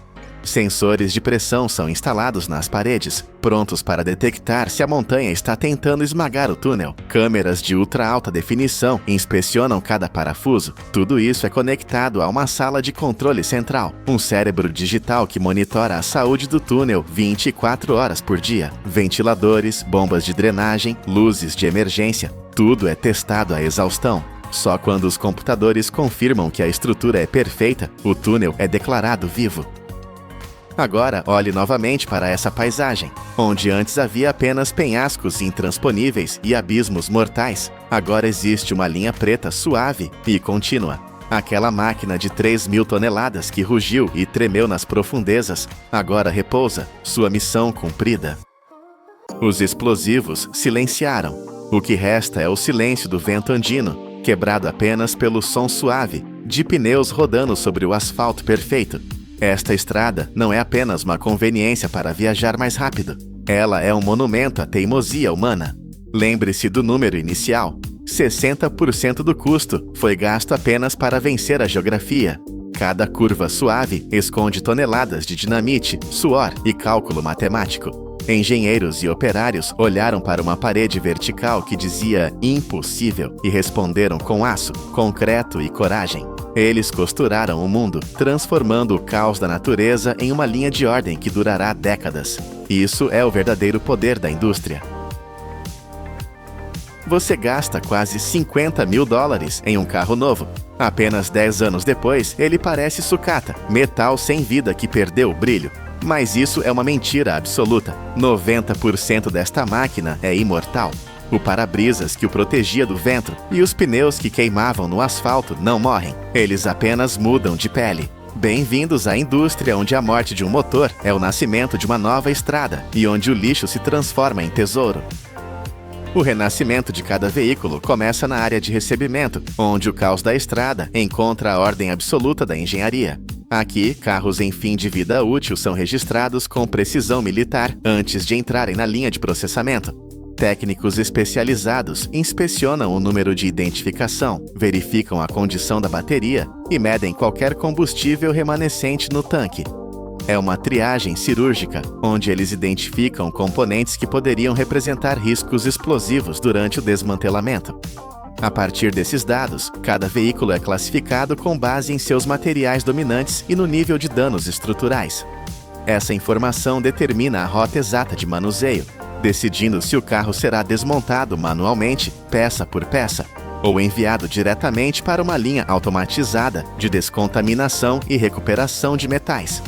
Sensores de pressão são instalados nas paredes, prontos para detectar se a montanha está tentando esmagar o túnel. Câmeras de ultra alta definição inspecionam cada parafuso. Tudo isso é conectado a uma sala de controle central, um cérebro digital que monitora a saúde do túnel 24 horas por dia. Ventiladores, bombas de drenagem, luzes de emergência, tudo é testado à exaustão. Só quando os computadores confirmam que a estrutura é perfeita, o túnel é declarado vivo. Agora, olhe novamente para essa paisagem. Onde antes havia apenas penhascos intransponíveis e abismos mortais, agora existe uma linha preta suave e contínua. Aquela máquina de 3.000 toneladas que rugiu e tremeu nas profundezas, agora repousa, sua missão cumprida. Os explosivos silenciaram. O que resta é o silêncio do vento andino, quebrado apenas pelo som suave de pneus rodando sobre o asfalto perfeito. Esta estrada não é apenas uma conveniência para viajar mais rápido. Ela é um monumento à teimosia humana. Lembre-se do número inicial. 60% do custo foi gasto apenas para vencer a geografia. Cada curva suave esconde toneladas de dinamite, suor e cálculo matemático. Engenheiros e operários olharam para uma parede vertical que dizia impossível e responderam com aço, concreto e coragem. Eles costuraram o mundo, transformando o caos da natureza em uma linha de ordem que durará décadas. Isso é o verdadeiro poder da indústria. Você gasta quase $50 mil em um carro novo. Apenas 10 anos depois, ele parece sucata, metal sem vida que perdeu o brilho. Mas isso é uma mentira absoluta. 90% desta máquina é imortal. O para-brisas que o protegia do vento e os pneus que queimavam no asfalto não morrem. Eles apenas mudam de pele. Bem-vindos à indústria onde a morte de um motor é o nascimento de uma nova estrada e onde o lixo se transforma em tesouro. O renascimento de cada veículo começa na área de recebimento, onde o caos da estrada encontra a ordem absoluta da engenharia. Aqui, carros em fim de vida útil são registrados com precisão militar antes de entrarem na linha de processamento. Técnicos especializados inspecionam o número de identificação, verificam a condição da bateria e medem qualquer combustível remanescente no tanque. É uma triagem cirúrgica, onde eles identificam componentes que poderiam representar riscos explosivos durante o desmantelamento. A partir desses dados, cada veículo é classificado com base em seus materiais dominantes e no nível de danos estruturais. Essa informação determina a rota exata de manuseio, decidindo se o carro será desmontado manualmente, peça por peça, ou enviado diretamente para uma linha automatizada de descontaminação e recuperação de metais.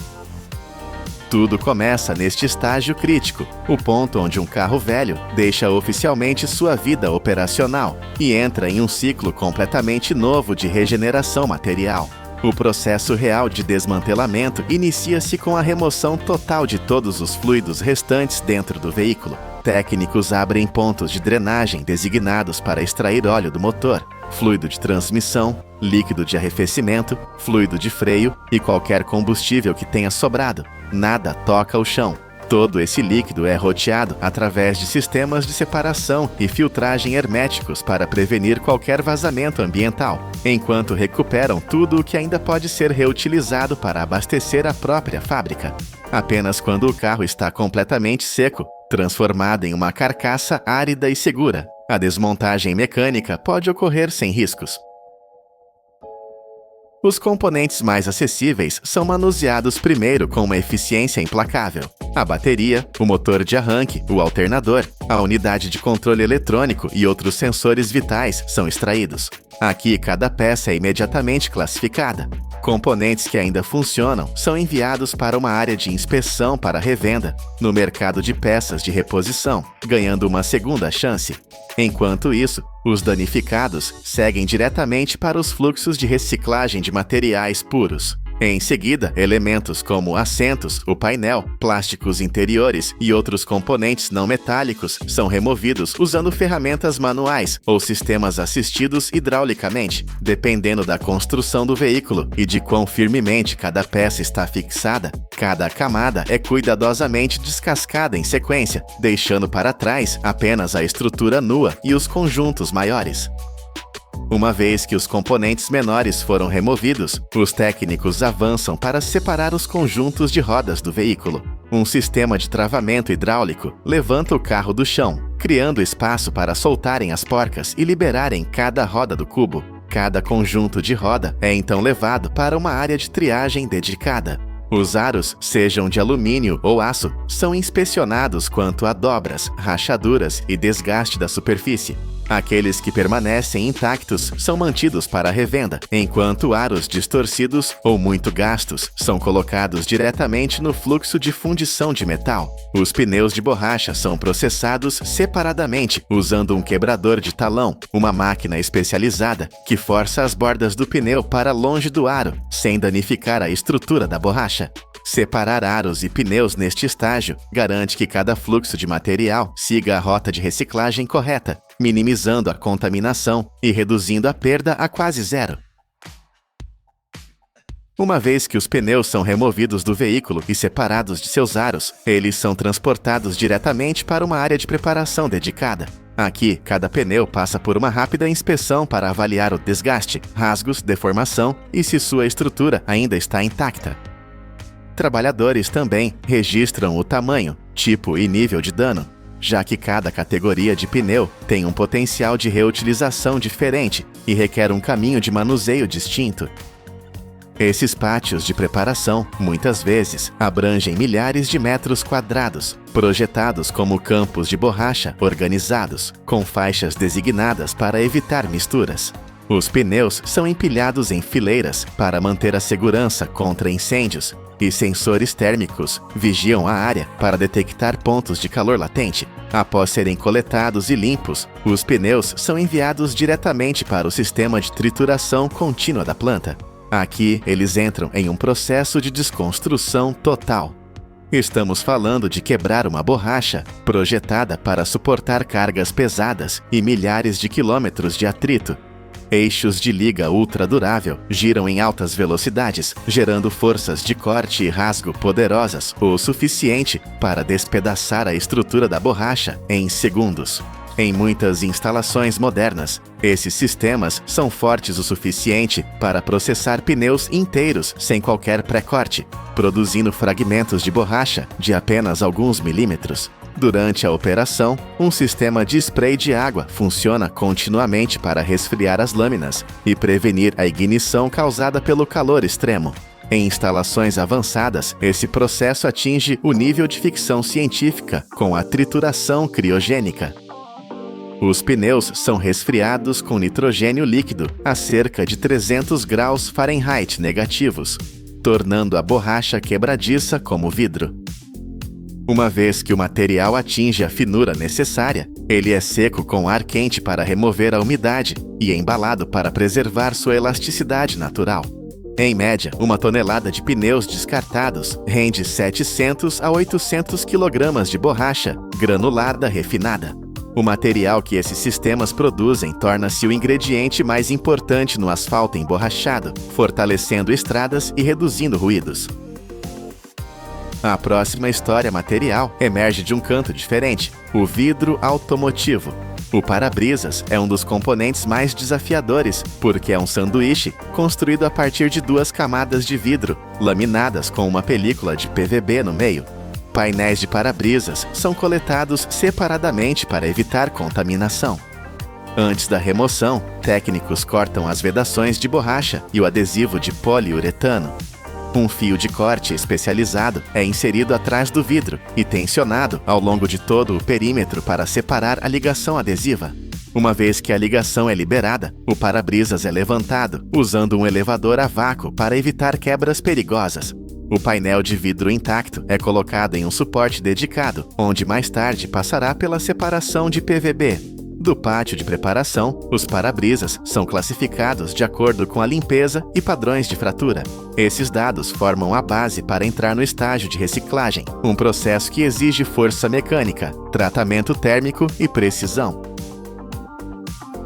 Tudo começa neste estágio crítico, o ponto onde um carro velho deixa oficialmente sua vida operacional e entra em um ciclo completamente novo de regeneração material. O processo real de desmantelamento inicia-se com a remoção total de todos os fluidos restantes dentro do veículo. Técnicos abrem pontos de drenagem designados para extrair óleo do motor, fluido de transmissão, líquido de arrefecimento, fluido de freio e qualquer combustível que tenha sobrado. Nada toca o chão. Todo esse líquido é roteado através de sistemas de separação e filtragem herméticos para prevenir qualquer vazamento ambiental, enquanto recuperam tudo o que ainda pode ser reutilizado para abastecer a própria fábrica. Apenas quando o carro está completamente seco, transformado em uma carcaça árida e segura, a desmontagem mecânica pode ocorrer sem riscos. Os componentes mais acessíveis são manuseados primeiro com uma eficiência implacável. A bateria, o motor de arranque, o alternador, a unidade de controle eletrônico e outros sensores vitais são extraídos. Aqui, cada peça é imediatamente classificada. Componentes que ainda funcionam são enviados para uma área de inspeção para revenda, no mercado de peças de reposição, ganhando uma segunda chance. Enquanto isso, os danificados seguem diretamente para os fluxos de reciclagem de materiais puros. Em seguida, elementos como assentos, o painel, plásticos interiores e outros componentes não metálicos são removidos usando ferramentas manuais ou sistemas assistidos hidraulicamente, dependendo da construção do veículo e de quão firmemente cada peça está fixada. Cada camada é cuidadosamente descascada em sequência, deixando para trás apenas a estrutura nua e os conjuntos maiores. Uma vez que os componentes menores foram removidos, os técnicos avançam para separar os conjuntos de rodas do veículo. Um sistema de travamento hidráulico levanta o carro do chão, criando espaço para soltarem as porcas e liberarem cada roda do cubo. Cada conjunto de roda é então levado para uma área de triagem dedicada. Os aros, sejam de alumínio ou aço, são inspecionados quanto a dobras, rachaduras e desgaste da superfície. Aqueles que permanecem intactos são mantidos para revenda, enquanto aros distorcidos ou muito gastos são colocados diretamente no fluxo de fundição de metal. Os pneus de borracha são processados separadamente usando um quebrador de talão, uma máquina especializada que força as bordas do pneu para longe do aro, sem danificar a estrutura da borracha. Separar aros e pneus neste estágio garante que cada fluxo de material siga a rota de reciclagem correta, minimizando a contaminação e reduzindo a perda a quase zero. Uma vez que os pneus são removidos do veículo e separados de seus aros, eles são transportados diretamente para uma área de preparação dedicada. Aqui, cada pneu passa por uma rápida inspeção para avaliar o desgaste, rasgos, deformação e se sua estrutura ainda está intacta. Trabalhadores também registram o tamanho, tipo e nível de dano, já que cada categoria de pneu tem um potencial de reutilização diferente e requer um caminho de manuseio distinto. Esses pátios de preparação, muitas vezes, abrangem milhares de metros quadrados, projetados como campos de borracha organizados, com faixas designadas para evitar misturas. Os pneus são empilhados em fileiras para manter a segurança contra incêndios, e sensores térmicos vigiam a área para detectar pontos de calor latente. Após serem coletados e limpos, os pneus são enviados diretamente para o sistema de trituração contínua da planta. Aqui, eles entram em um processo de desconstrução total. Estamos falando de quebrar uma borracha projetada para suportar cargas pesadas e milhares de quilômetros de atrito. Eixos de liga ultradurável giram em altas velocidades, gerando forças de corte e rasgo poderosas o suficiente para despedaçar a estrutura da borracha em segundos. Em muitas instalações modernas, esses sistemas são fortes o suficiente para processar pneus inteiros sem qualquer pré-corte, produzindo fragmentos de borracha de apenas alguns milímetros. Durante a operação, um sistema de spray de água funciona continuamente para resfriar as lâminas e prevenir a ignição causada pelo calor extremo. Em instalações avançadas, esse processo atinge o nível de ficção científica com a trituração criogênica. Os pneus são resfriados com nitrogênio líquido a cerca de 300 graus Fahrenheit negativos, tornando a borracha quebradiça como vidro. Uma vez que o material atinge a finura necessária, ele é seco com ar quente para remover a umidade e embalado para preservar sua elasticidade natural. Em média, 1 tonelada de pneus descartados rende 700 a 800 kg de borracha granulada refinada. O material que esses sistemas produzem torna-se o ingrediente mais importante no asfalto emborrachado, fortalecendo estradas e reduzindo ruídos. A próxima história material emerge de um canto diferente: o vidro automotivo. O para-brisas é um dos componentes mais desafiadores, porque é um sanduíche construído a partir de 2 camadas de vidro, laminadas com uma película de PVB no meio. Painéis de para-brisas são coletados separadamente para evitar contaminação. Antes da remoção, técnicos cortam as vedações de borracha e o adesivo de poliuretano. Um fio de corte especializado é inserido atrás do vidro e tensionado ao longo de todo o perímetro para separar a ligação adesiva. Uma vez que a ligação é liberada, o para-brisas é levantado, usando um elevador a vácuo para evitar quebras perigosas. O painel de vidro intacto é colocado em um suporte dedicado, onde mais tarde passará pela separação de PVB. Do pátio de preparação, os para-brisas são classificados de acordo com a limpeza e padrões de fratura. Esses dados formam a base para entrar no estágio de reciclagem, um processo que exige força mecânica, tratamento térmico e precisão.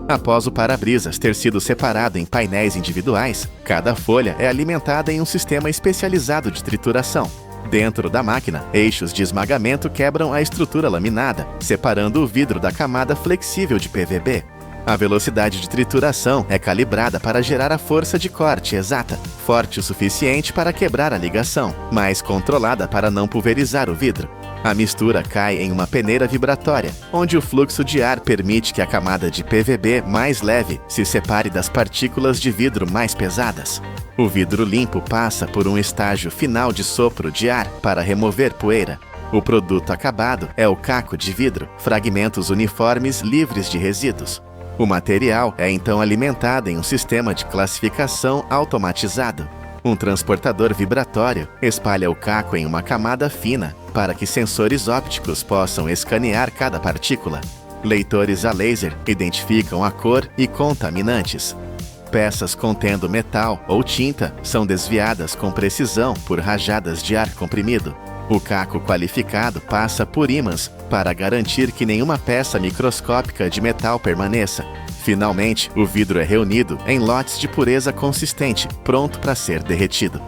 Após o para-brisas ter sido separado em painéis individuais, cada folha é alimentada em um sistema especializado de trituração. Dentro da máquina, eixos de esmagamento quebram a estrutura laminada, separando o vidro da camada flexível de PVB. A velocidade de trituração é calibrada para gerar a força de corte exata, forte o suficiente para quebrar a ligação, mas controlada para não pulverizar o vidro. A mistura cai em uma peneira vibratória, onde o fluxo de ar permite que a camada de PVB mais leve se separe das partículas de vidro mais pesadas. O vidro limpo passa por um estágio final de sopro de ar para remover poeira. O produto acabado é o caco de vidro, fragmentos uniformes livres de resíduos. O material é então alimentado em um sistema de classificação automatizado. Um transportador vibratório espalha o caco em uma camada fina para que sensores ópticos possam escanear cada partícula. Leitores a laser identificam a cor e contaminantes. Peças contendo metal ou tinta são desviadas com precisão por rajadas de ar comprimido. O caco qualificado passa por ímãs para garantir que nenhuma peça microscópica de metal permaneça. Finalmente, o vidro é reunido em lotes de pureza consistente, pronto para ser derretido.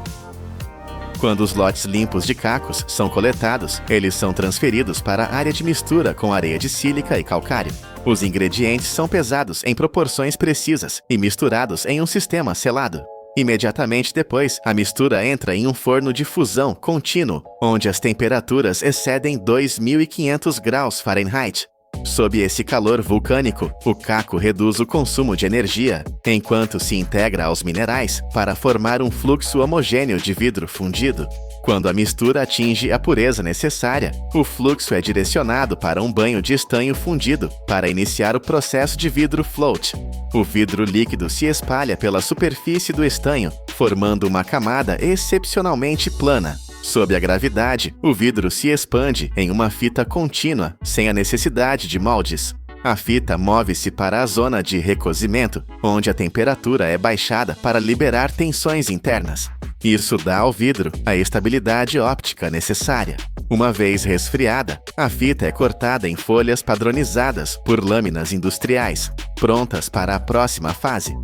Quando os lotes limpos de cacos são coletados, eles são transferidos para a área de mistura com areia de sílica e calcário. Os ingredientes são pesados em proporções precisas e misturados em um sistema selado. Imediatamente depois, a mistura entra em um forno de fusão contínuo, onde as temperaturas excedem 2.500 graus Fahrenheit. Sob esse calor vulcânico, o caco reduz o consumo de energia, enquanto se integra aos minerais para formar um fluxo homogêneo de vidro fundido. Quando a mistura atinge a pureza necessária, o fluxo é direcionado para um banho de estanho fundido para iniciar o processo de vidro float. O vidro líquido se espalha pela superfície do estanho, formando uma camada excepcionalmente plana. Sob a gravidade, o vidro se expande em uma fita contínua, sem a necessidade de moldes. A fita move-se para a zona de recozimento, onde a temperatura é baixada para liberar tensões internas. Isso dá ao vidro a estabilidade óptica necessária. Uma vez resfriada, a fita é cortada em folhas padronizadas por lâminas industriais, prontas para a próxima fase.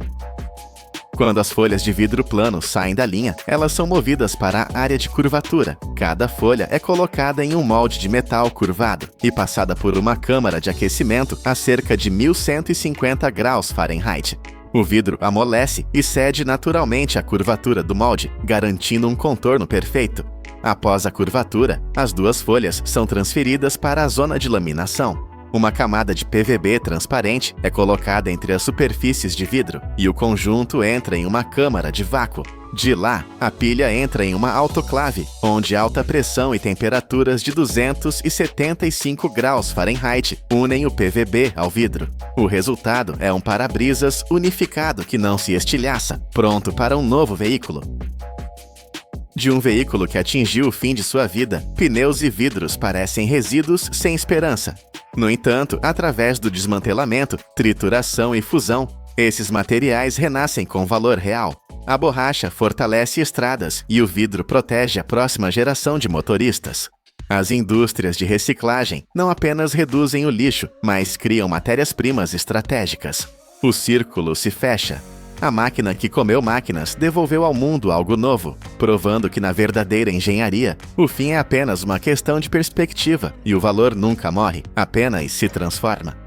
Quando as folhas de vidro plano saem da linha, elas são movidas para a área de curvatura. Cada folha é colocada em um molde de metal curvado e passada por uma câmara de aquecimento a cerca de 1.150 graus Fahrenheit. O vidro amolece e cede naturalmente à curvatura do molde, garantindo um contorno perfeito. Após a curvatura, as duas folhas são transferidas para a zona de laminação. Uma camada de PVB transparente é colocada entre as superfícies de vidro e o conjunto entra em uma câmara de vácuo. De lá, a pilha entra em uma autoclave, onde alta pressão e temperaturas de 275 graus Fahrenheit unem o PVB ao vidro. O resultado é um para-brisas unificado que não se estilhaça, pronto para um novo veículo. De um veículo que atingiu o fim de sua vida, pneus e vidros parecem resíduos sem esperança. No entanto, através do desmantelamento, trituração e fusão, esses materiais renascem com valor real. A borracha fortalece estradas e o vidro protege a próxima geração de motoristas. As indústrias de reciclagem não apenas reduzem o lixo, mas criam matérias-primas estratégicas. O círculo se fecha. A máquina que comeu máquinas devolveu ao mundo algo novo, provando que na verdadeira engenharia, o fim é apenas uma questão de perspectiva e o valor nunca morre, apenas se transforma.